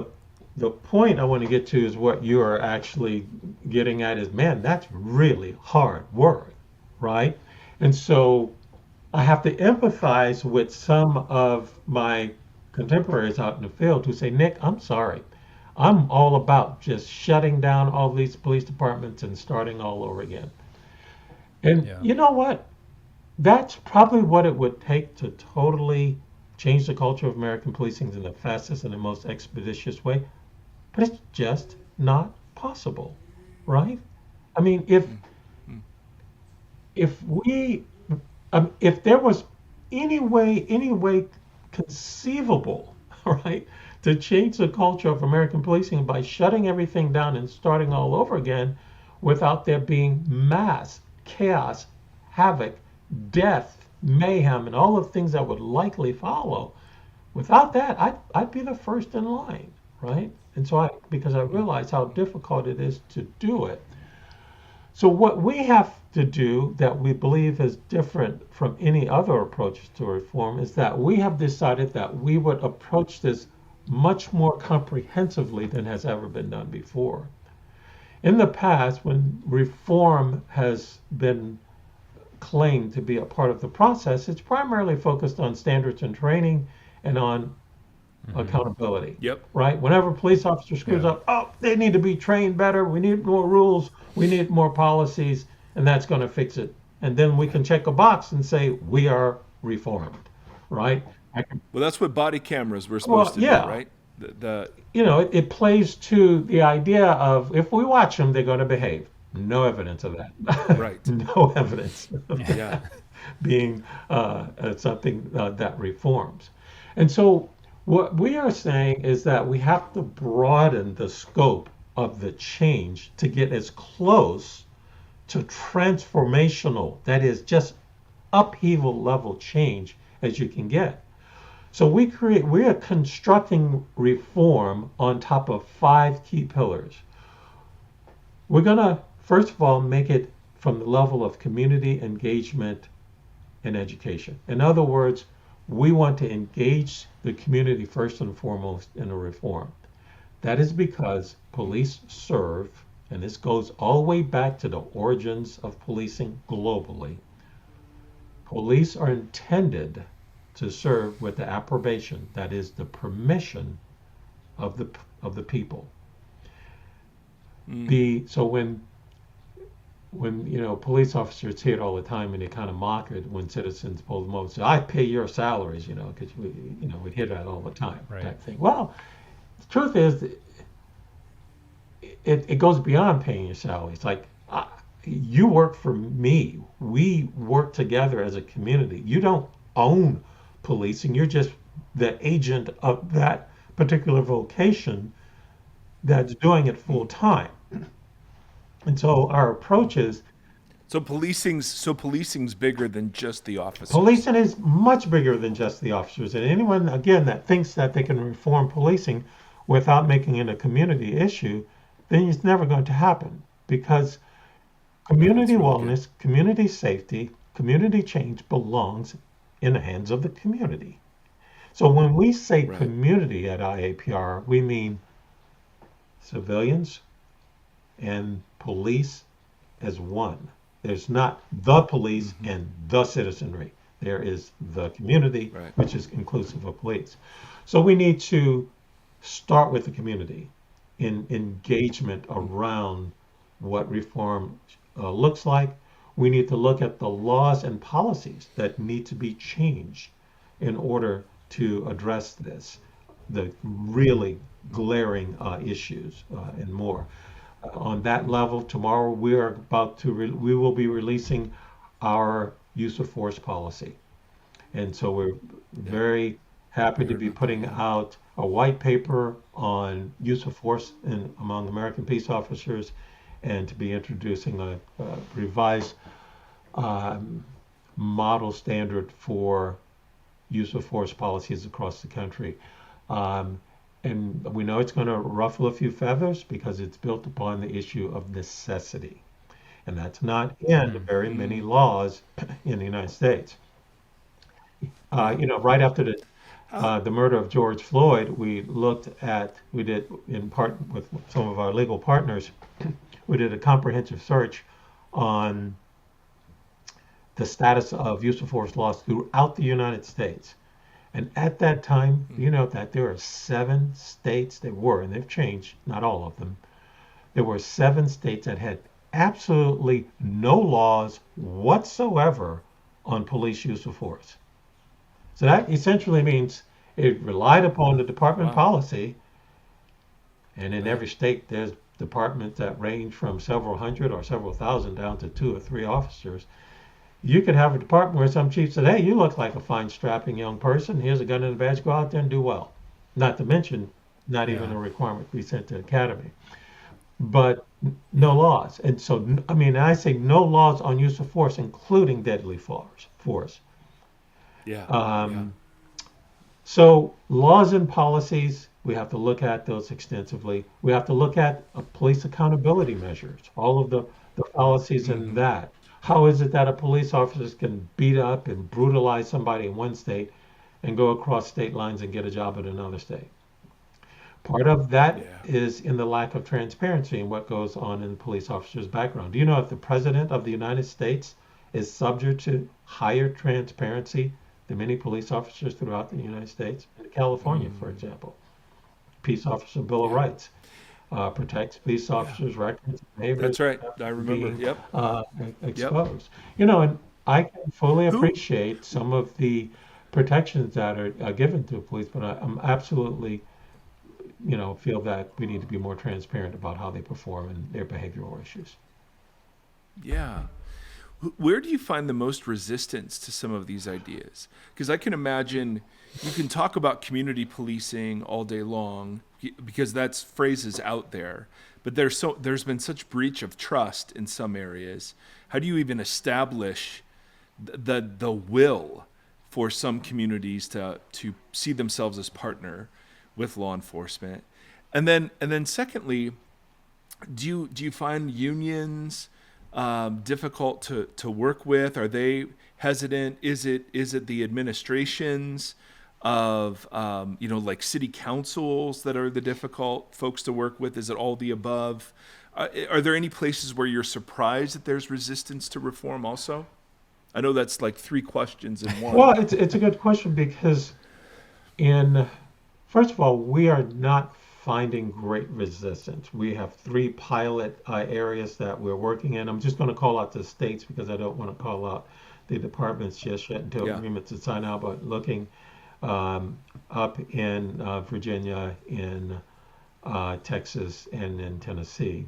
the point I want to get to is what you are actually getting at is, man, that's really hard work, right? And so I have to empathize with some of my contemporaries out in the field who say, Nick, I'm sorry. I'm all about just shutting down all these police departments and starting all over again. And you know what? That's probably what it would take to totally change the culture of American policing in the fastest and the most expeditious way. But it's just not possible, right? I mean, if there was any way conceivable, right, to change the culture of American policing by shutting everything down and starting all over again without there being mass chaos, havoc, death, mayhem, and all the things that would likely follow. Without that, I'd be the first in line, right? And so because I realize how difficult it is to do it. So what we have to do that we believe is different from any other approaches to reform is that we have decided that we would approach this much more comprehensively than has ever been done before. In the past, when reform has been claimed to be a part of the process, it's primarily focused on standards and training and on accountability. Yep. Right? Whenever a police officer screws up, oh, they need to be trained better. We need more rules. We need more policies, and that's going to fix it. And then we can check a box and say we are reformed. Right? Well, that's what body cameras were supposed to do, right? It plays to the idea of if we watch them, they're going to behave. No evidence of that. Right. No evidence of Yeah. being something that reforms. And so what we are saying is that we have to broaden the scope of the change to get as close to transformational, that is just upheaval level change as you can get. So we are constructing reform on top of 5 key pillars. We're going to, first of all, make it from the level of community engagement and education. In other words, we want to engage the community first and foremost in a reform. That is because police serve, and this goes all the way back to the origins of policing globally. Police are intended to serve with the approbation, that is the permission of the people. So when police officers hear it all the time and they kind of mock it when citizens pull them over and say, I pay your salaries, because we hear that all the time, right, type thing. Well, the truth is it goes beyond paying your salary. It's like, you work for me. We work together as a community. You don't own policing. You're just the agent of that particular vocation that's doing it full time. And so our approach is, So policing's bigger than just the officers. policing is much bigger than just the officers. And anyone, again, that thinks that they can reform policing without making it a community issue, then it's never going to happen. Because community wellness, community safety, community change belongs in the hands of the community. So when we say Right. community at IAPR, we mean civilians and police as one. There's not the police and the citizenry. There is the community, Right. which is inclusive of police. So we need to start with the community in engagement around what reform looks like. We need to look at the laws and policies that need to be changed in order to address this, the really glaring issues and more. On that level, tomorrow we will be releasing our use of force policy. And so we're very happy to be putting out a white paper on use of force among American peace officers and to be introducing a revised model standard for use of force policies across the country. And we know it's going to ruffle a few feathers because it's built upon the issue of necessity. And that's not in very many laws in the United States. Right after the murder of George Floyd, we did in part with some of our legal partners, we did a comprehensive search on the status of use of force laws throughout the United States. And at that time, you know that there are 7 states, and they've changed, not all of them. There were 7 states that had absolutely no laws whatsoever on police use of force. So that essentially means it relied upon the department policy. And in every state, there's departments that range from several hundred or several thousand down to 2 or 3 officers. You could have a department where some chief said, hey, you look like a fine, strapping young person. Here's a gun and a badge. Go out there and do well. Not to mention, not even a requirement to be sent to academy. But no laws. And so, I say no laws on use of force, including deadly force. Yeah. So laws and policies, we have to look at those extensively. We have to look at police accountability measures, all of the policies in that. How is it that a police officer can beat up and brutalize somebody in one state and go across state lines and get a job in another state? Part of that is in the lack of transparency in what goes on in the police officer's background. Do you know if the President of the United States is subject to higher transparency than many police officers throughout the United States? In California, for example, Peace Officer Bill of Rights protects police officers' records. That's right. I remember. Being, exposed. And I can fully appreciate some of the protections that are given to police, but I'm absolutely, feel that we need to be more transparent about how they perform and their behavioral issues. Yeah. Where do you find the most resistance to some of these ideas? Because I can imagine you can talk about community policing all day long because that's phrases out there, but there's been such breach of trust in some areas. How do you even establish the will for some communities to see themselves as partner with law enforcement? And then secondly, do you find unions difficult to work with? Are they hesitant? Is it the administrations of like city councils that are the difficult folks to work with? Is it all the above? Are there any places where you're surprised that there's resistance to reform also? I know that's like 3 questions in one. Well, it's a good question because first of all, we are not finding great resistance. We have 3 pilot areas that we're working in. I'm just going to call out the states because I don't want to call out the departments just yet until agreements are signed out, but looking up in Virginia, in Texas, and in Tennessee.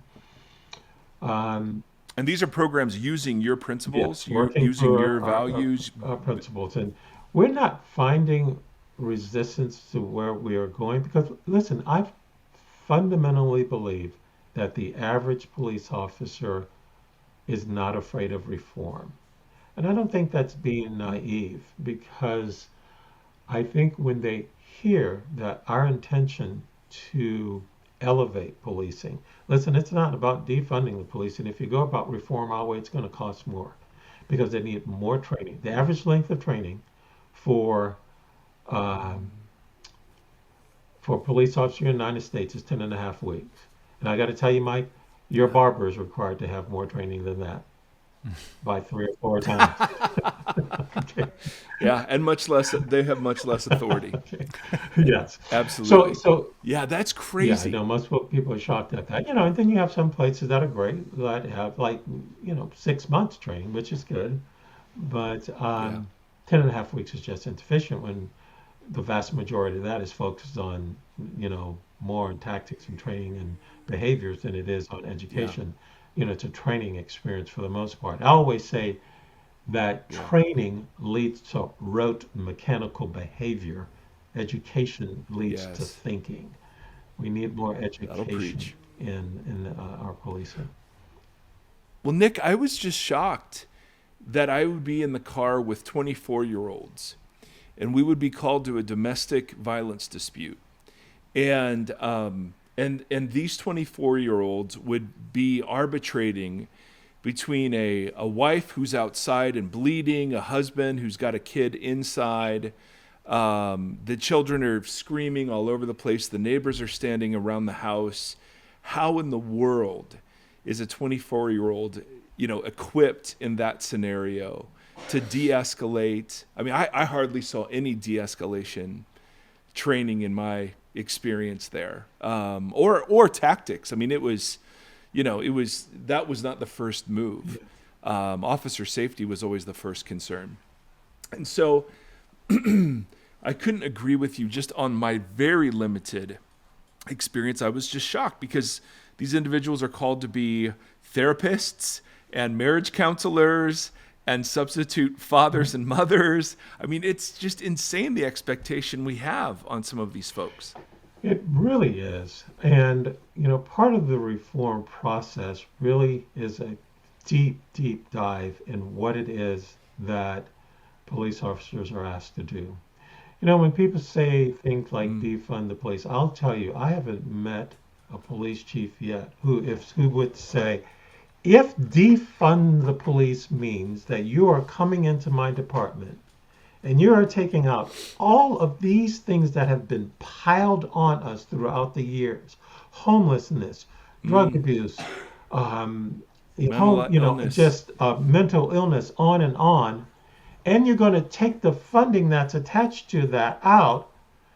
And these are programs using your principles, using your values. Our principles. And we're not finding resistance to where we are going because, listen, I fundamentally believe that the average police officer is not afraid of reform. And I don't think that's being naive because I think when they hear that our intention to elevate policing, listen, it's not about defunding the police. And if you go about reform our way, it's going to cost more because they need more training. The average length of training for Um, for a police officer in the United States, it's 10 and a half weeks. And I got to tell you, Mike, your barber is required to have more training than that by 3 or 4 times. Okay. Yeah, and they have much less authority. Okay. Yes. Absolutely. So Yeah, that's yeah, I crazy. know most people are shocked at that. And then you have some places that are great that have 6 months training, which is good. But Yeah. 10 and a half weeks is just insufficient when the vast majority of that is focused on, more on tactics and training and behaviors than it is on education. It's a training experience for the most part. I always say that training leads to rote mechanical behavior. Education leads to Yes. thinking. We need more That'll education preach. in our policing. Well, Nick, I was just shocked that I would be in the car with 24-year-olds and we would be called to a domestic violence dispute. And these 24-year-olds would be arbitrating between a wife who's outside and bleeding, a husband who's got a kid inside. The children are screaming all over the place. The neighbors are standing around the house. How in the world is a 24-year-old, equipped in that scenario to de-escalate? I mean, I hardly saw any de-escalation training in my experience there, or tactics. I mean, that was not the first move. Officer safety was always the first concern. And so I couldn't agree with you just on my very limited experience. I was just shocked because these individuals are called to be therapists and marriage counselors and substitute fathers and mothers. I mean, it's just insane the expectation we have on some of these folks. It really is. And, part of the reform process really is a deep, deep dive in what it is that police officers are asked to do. When people say things like defund the police, I'll tell you, I haven't met a police chief yet who would say, if defund the police means that you are coming into my department and you are taking out all of these things that have been piled on us throughout the years, homelessness, drug abuse, illness. just mental illness, on, and you're going to take the funding that's attached to that out,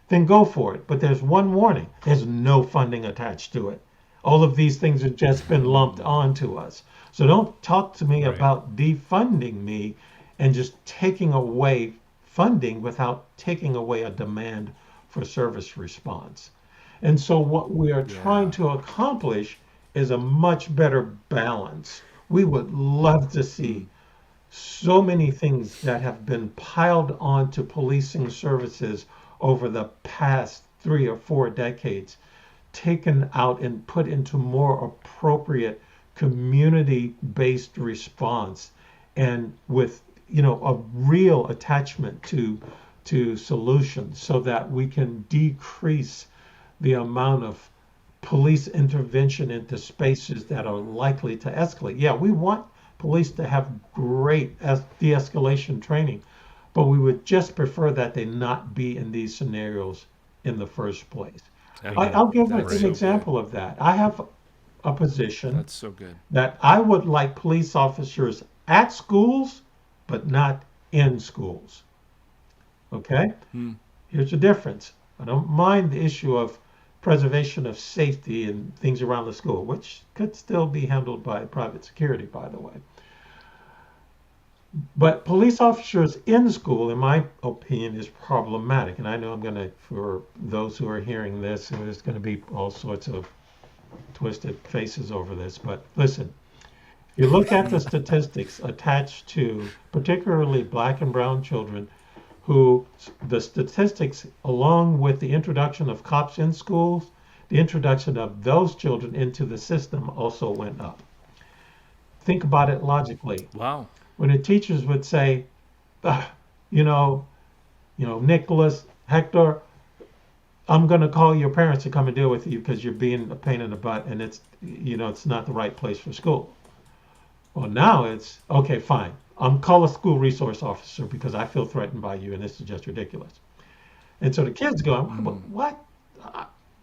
then go for it. But there's one warning. There's no funding attached to it. All of these things have just been lumped onto us. So don't talk to me about defunding me and just taking away funding without taking away a demand for service response. And so what we are trying to accomplish is a much better balance. We would love to see so many things that have been piled onto policing services over the past 3 or 4 decades taken out and put into more appropriate community-based response, and with a real attachment to solutions, so that we can decrease the amount of police intervention into spaces that are likely to escalate. Yeah, we want police to have great de-escalation training, but we would just prefer that they not be in these scenarios in the first place. I'll give an example of that. I have a position That's so good. that I would like police officers at schools, but not in schools. Okay? Here's the difference. I don't mind the issue of preservation of safety and things around the school, which could still be handled by private security, by the way. But police officers in school, in my opinion, is problematic. And I know for those who are hearing this, there's going to be all sorts of twisted faces over this. But listen, you look at the statistics attached to particularly black and brown children, the statistics, along with the introduction of cops in schools, the introduction of those children into the system also went up. Think about it logically. Wow. When the teachers would say, Nicholas, Hector, I'm going to call your parents to come and deal with you because you're being a pain in the butt and it's not the right place for school. Well, now it's, okay, fine. Call a school resource officer because I feel threatened by you and this is just ridiculous. And so the kids going, what?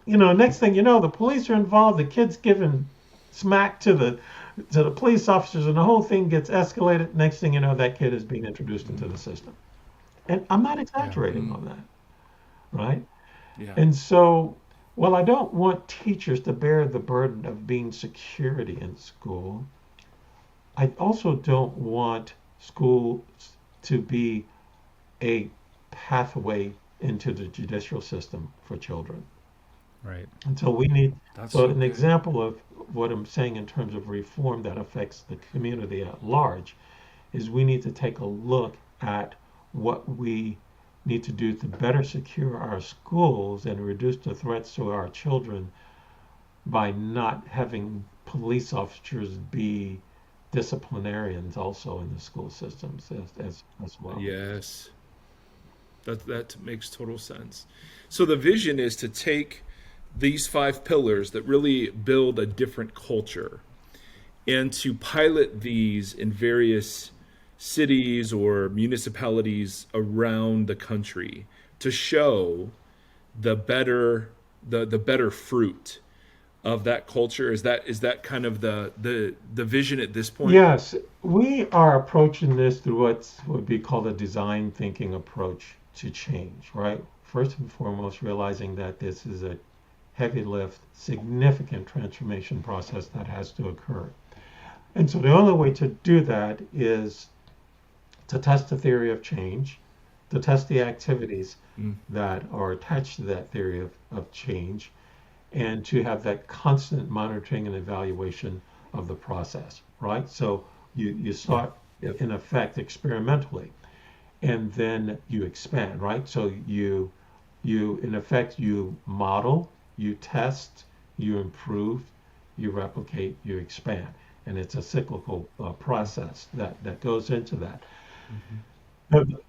You know, next thing you know, the police are involved. The kid's giving smack to the police officers, and the whole thing gets escalated. Next thing you know, that kid is being introduced into the system. And I'm not exaggerating on that, right? Yeah. And so, while I don't want teachers to bear the burden of being security in school, I also don't want schools to be a pathway into the judicial system for children. Right. And so we need, That's so an okay. example of what I'm saying in terms of reform that affects the community at large is we need to take a look at what we need to do to better secure our schools and reduce the threats to our children by not having police officers be disciplinarians also in the school systems as well. Yes. That makes total sense. So the vision is to take these 5 pillars that really build a different culture and to pilot these in various cities or municipalities around the country to show the better fruit of that culture. Is that kind of the vision at this point? Yes, we are approaching this through what would be called a design thinking approach to change, right? First and foremost, realizing that this is a heavy lift, significant transformation process that has to occur. And so the only way to do that is to test the theory of change, to test the activities that are attached to that theory of change, and to have that constant monitoring and evaluation of the process, right? So you start, in effect, experimentally, and then you expand, right? So you in effect, you model, you test, you improve, you replicate, you expand. And it's a cyclical process that goes into that.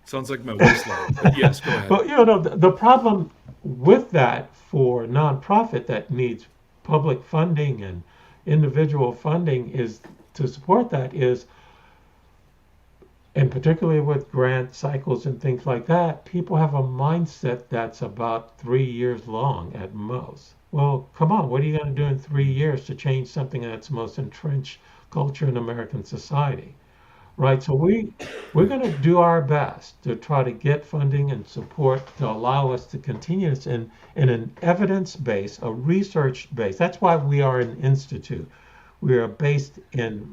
Sounds like my waistline. But yes, go ahead. But you know, the problem with that for a nonprofit that needs public funding and individual funding is to support that is, and particularly with grant cycles and things like that, people have a mindset that's about 3 years long at most. Well, come on, what are you going to do in 3 years to change something that's the most entrenched culture in American society? Right, so we're going to do our best to try to get funding and support to allow us to continue this in an evidence base, a research base. That's why we are an institute. We are based in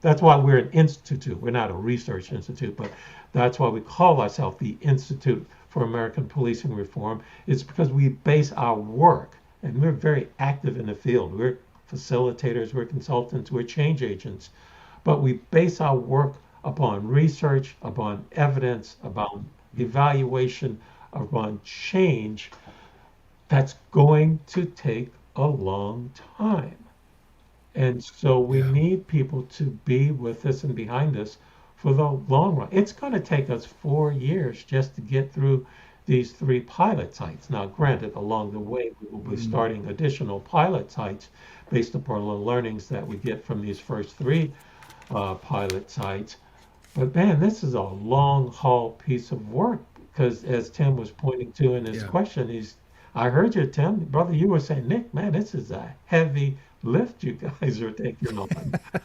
that's why we're an institute. We're not a research institute, but that's why we call ourselves the Institute for American Policing Reform. It's because we base our work, and we're very active in the field. We're facilitators, we're consultants, we're change agents. But we base our work upon research, upon evidence, upon evaluation, upon change that's going to take a long time. And so we need people to be with us and behind us for the long run. It's going to take us 4 years just to get through these 3 pilot sites. Now, granted, along the way, we will be starting additional pilot sites based upon the learnings that we get from these first 3 pilot sites. But man, this is a long haul piece of work because as Tim was pointing to in his question, I heard you, Tim, brother, you were saying, Nick, man, this is a heavy lift you guys are taking on.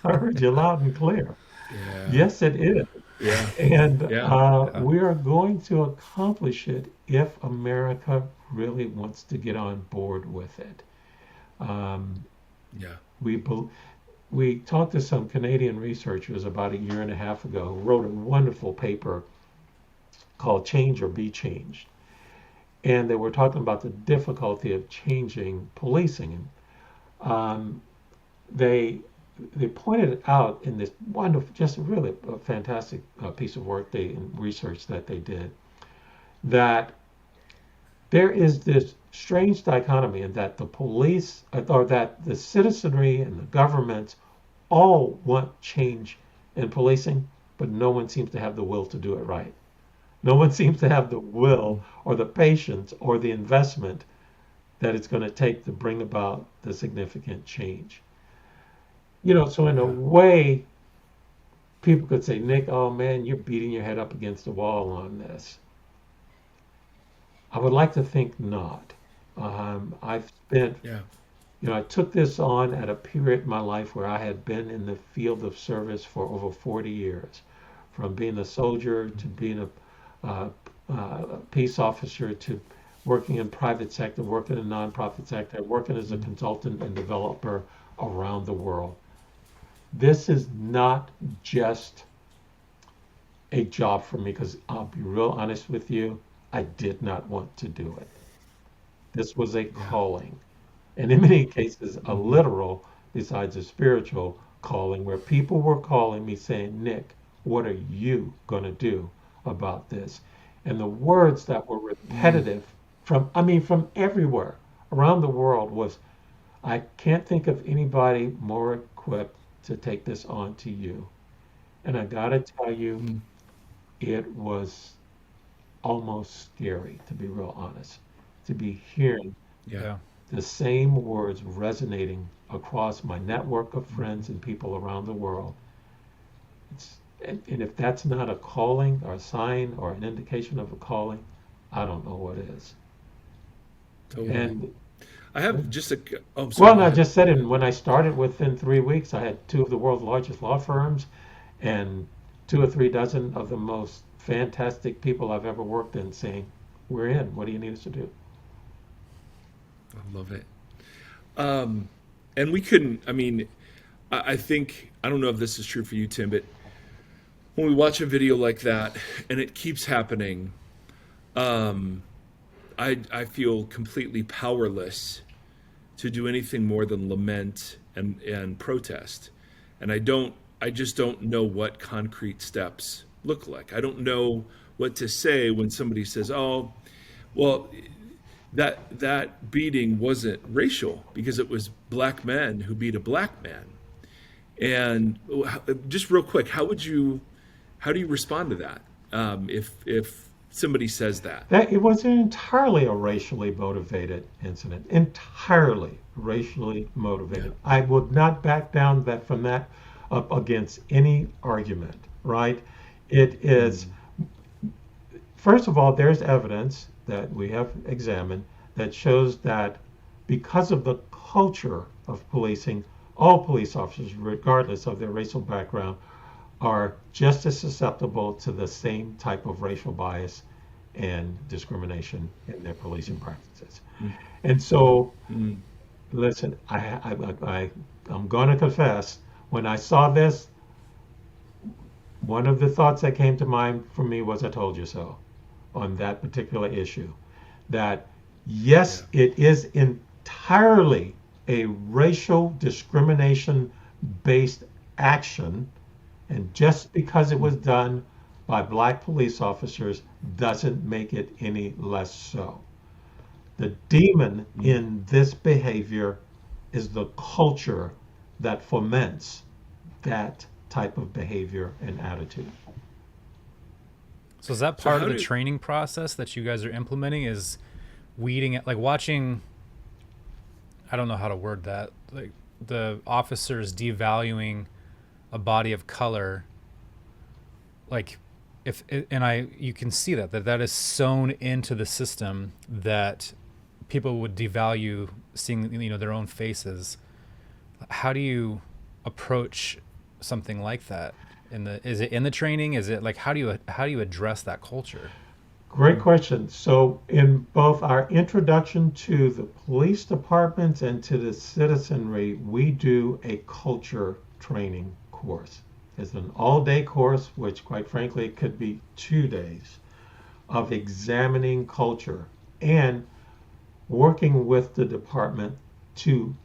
I heard you loud and clear. Yeah. Yes, it is. Yeah. And we are going to accomplish it if America really wants to get on board with it. We talked to some Canadian researchers about a year and a half ago who wrote a wonderful paper called Change or Be Changed. And they were talking about the difficulty of changing policing. They pointed out in this wonderful, just really a fantastic piece of work research that they did, that there is this strange dichotomy in that the police, or that the citizenry and the government all want change in policing, but no one seems to have the will to do it right. No one seems to have the will or the patience or the investment that it's going to take to bring about the significant change. You know, so in a way, people could say, Nick, oh man, you're beating your head up against the wall on this. I would like to think not. I've spent, Yeah. I took this on at a period in my life where I had been in the field of service for over 40 years, from being a soldier to being a peace officer to working in private sector, working in nonprofit sector, working as a consultant and developer around the world. This is not just a job for me, because I'll be real honest with you, I did not want to do it. This was a calling, and in many cases, a literal, besides a spiritual calling, where people were calling me saying, Nick, what are you going to do about this? And the words that were repetitive from everywhere around the world was, I can't think of anybody more equipped to take this on to you. And I got to tell you, it was almost scary, to be real honest, to be hearing Yeah. the same words resonating across my network of friends and people around the world. And if that's not a calling or a sign or an indication of a calling, I don't know what is. Totally. And I have just a. Oh, sorry. well, go and I ahead. just said it, when I started, within 3 weeks, I had two of the world's largest law firms and 2 or 3 dozen of the most fantastic people I've ever worked in saying, we're in. What do you need us to do? I love it. And we couldn't. I mean, I think I don't know if this is true for you, Tim, but when we watch a video like that and it keeps happening, I feel completely powerless to do anything more than lament and protest. And I just don't know what concrete steps look like. I don't know what to say when somebody says, "Oh, well, that beating wasn't racial because it was black men who beat a black man." And just real quick, how do you respond to that if somebody says that? That it was entirely a racially motivated incident, entirely racially motivated. I would not back down from that up against any argument, right? It is, first of all, there's evidence that we have examined that shows that because of the culture of policing, all police officers, regardless of their racial background, are just as susceptible to the same type of racial bias and discrimination in their policing practices. And so, listen, I'm going to confess, when I saw this, one of the thoughts that came to mind for me was, I told you so, on that particular issue. That yes, it is entirely a racial discrimination based action, and just because it was done by black police officers doesn't make it any less so. The demon in this behavior is the culture that foments that type of behavior and attitude. So is that part how of the do- training process that you guys are implementing, is weeding it, like watching, I don't know how to word that, like the officers devaluing a body of color, like you can see that is sewn into the system, that people would devalue seeing, their own faces. How do you approach something like that? Is it in the training? Is it like, how do you address that culture? Great question. So in both our introduction to the police departments and to the citizenry, we do a culture training course. It's an all-day course, which quite frankly could be 2 days, of examining culture and working with the department to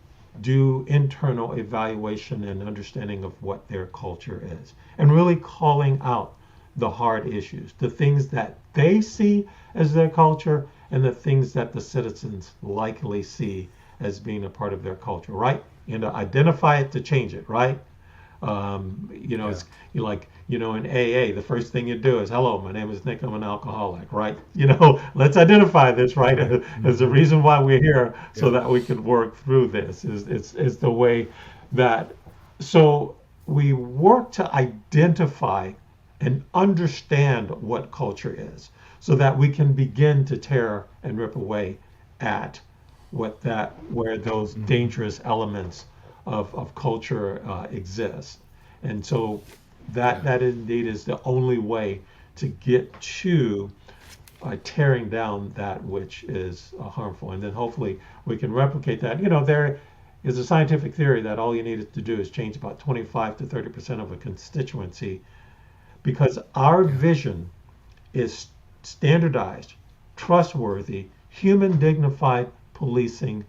do internal evaluation and understanding of what their culture is, and really calling out the hard issues, the things that they see as their culture and the things that the citizens likely see as being a part of their culture, right? Identify it to change it, right? It's like, in AA, the first thing you do is, hello, my name is Nick, I'm an alcoholic, right? Let's identify this, right? As the reason why we're here, so that we can work through this is the way that, so we work to identify and understand what culture is. so that we can begin to tear and rip away at where those dangerous elements of culture exist. And so that indeed is the only way to get to tearing down that which is harmful. And then hopefully we can replicate that. There is a scientific theory that all you need to do is change about 25 to 30% of a constituency, because our vision is standardized, trustworthy, human dignified policing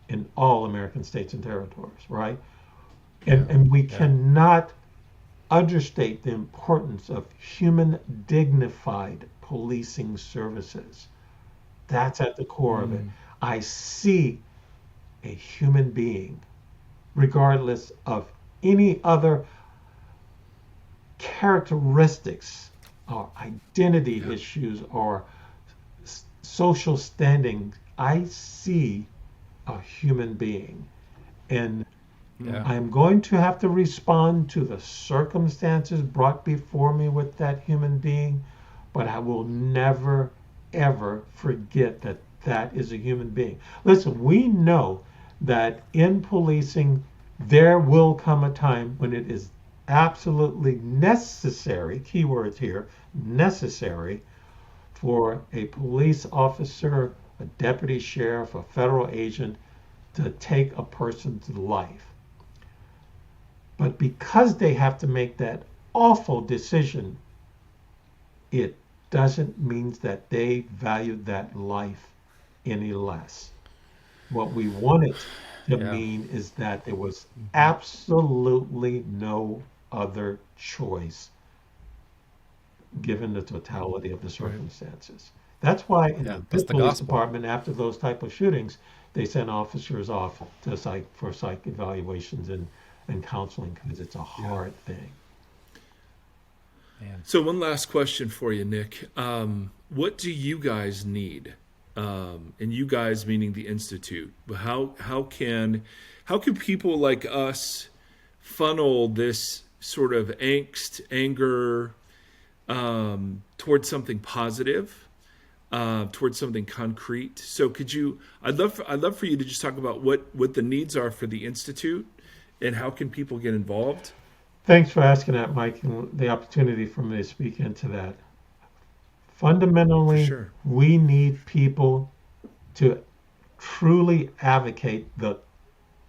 in all American states and territories, right? And we cannot understate the importance of human dignified policing services. That's at the core of it. I see a human being, regardless of any other characteristics or identity issues or social standing. I see a human being, and I'm going to have to respond to the circumstances brought before me with that human being, but I will never, ever forget that that is a human being. Listen, we know that in policing, there will come a time when it is absolutely necessary, keywords here, necessary, for a police officer, a deputy sheriff, a federal agent to take a person's life. But because they have to make that awful decision, it doesn't mean that they value that life any less. What we want it to mean is that there was absolutely no other choice given the totality of the circumstances. That's why in the police department, after those type of shootings, they send officers off to psych evaluations and counseling, because it's a hard thing. Man. So one last question for you, Nick. What do you guys need? And you guys meaning the Institute. How can people like us funnel this sort of angst, anger, towards something positive, towards something concrete? So I'd love for you to just talk about what the needs are for the Institute and how can people get involved? Thanks for asking that, Mike, and the opportunity for me to speak into that. Fundamentally, we need people to truly advocate the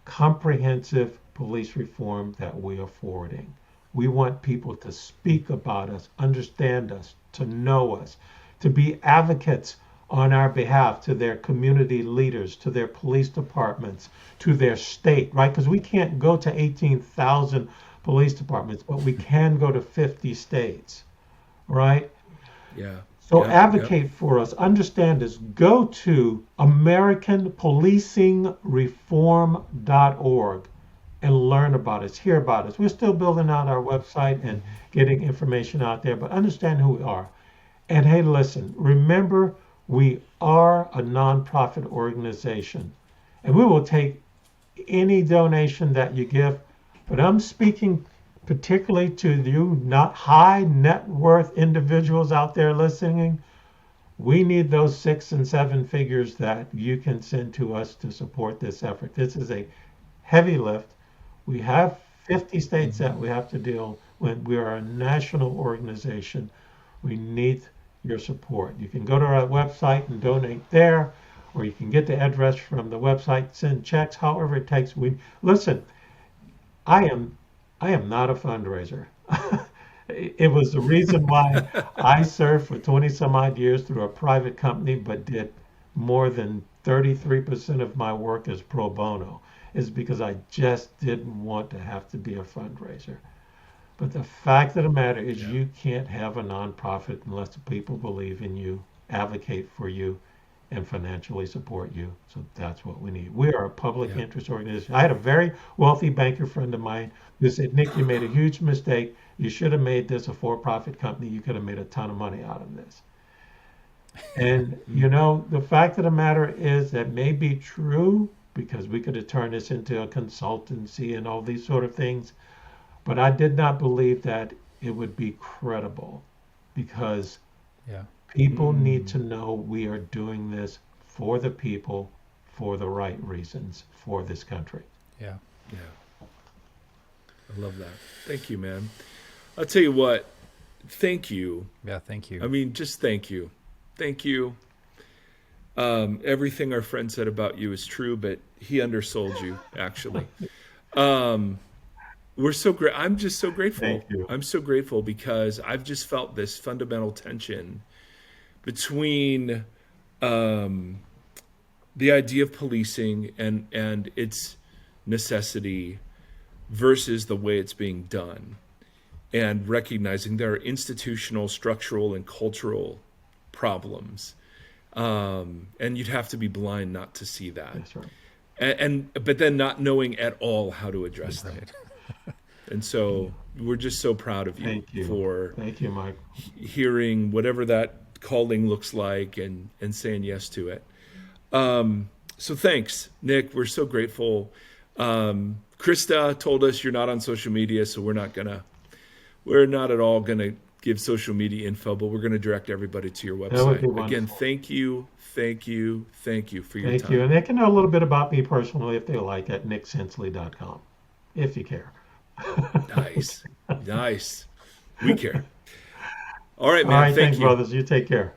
comprehensive police reform that we are forwarding. We want people to speak about us, understand us, to know us, to be advocates on our behalf to their community leaders, to their police departments, to their state, right? Because we can't go to 18,000 police departments, but we can go to 50 states, right? Yeah. So advocate for us. Understand this. Go to AmericanPolicingReform.org and learn about us, hear about us. We're still building out our website and getting information out there, but understand who we are. And hey, listen, remember, we are a nonprofit organization, and we will take any donation that you give, but I'm speaking particularly to you, not high net worth individuals out there listening. We need those 6 and 7 figures that you can send to us to support this effort. This is a heavy lift. We have 50 states that we have to deal with. We are a national organization. We need your support. You can go to our website and donate there, or you can get the address from the website, send checks, however it takes. Listen, I am not a fundraiser. It was the reason why I served for 20 some odd years through a private company, but did more than 33% of my work as pro bono, is because I just didn't want to have to be a fundraiser. But the fact of the matter is you can't have a nonprofit unless the people believe in you, advocate for you, and financially support you. So that's what we need. We are a public interest organization. I had a very wealthy banker friend of mine who said, Nick, you made a huge mistake. You should have made this a for-profit company. You could have made a ton of money out of this. And, the fact of the matter is that may be true, because we could have turned this into a consultancy and all these sort of things. But I did not believe that it would be credible, because People need to know we are doing this for the people, for the right reasons, for this country. Yeah. Yeah. I love that. Thank you, man. I'll tell you what. Thank you. Yeah. Thank you. I mean, just thank you. Thank you. Everything our friend said about you is true, but he undersold you, actually. We're so great. I'm just so grateful. Thank you. I'm so grateful because I've just felt this fundamental tension between the idea of policing and its necessity versus the way it's being done, and recognizing there are institutional, structural, and cultural problems. And you'd have to be blind not to see that. That's right. But then not knowing at all how to address them. And so we're just so proud of you, Thank you. for Thank you, Mike. hearing whatever that calling looks like and saying yes to it. So thanks, Nick. We're so grateful. Krista told us you're not on social media, so we're not at all gonna give social media info, but we're gonna direct everybody to your would website. be Again, wonderful. thank you for your Thank time. you. And they can know a little bit about me personally if they like at nicksensley.com, if you care. Nice. We care. All right, All man. right, Thank thanks, you. brothers. You take care.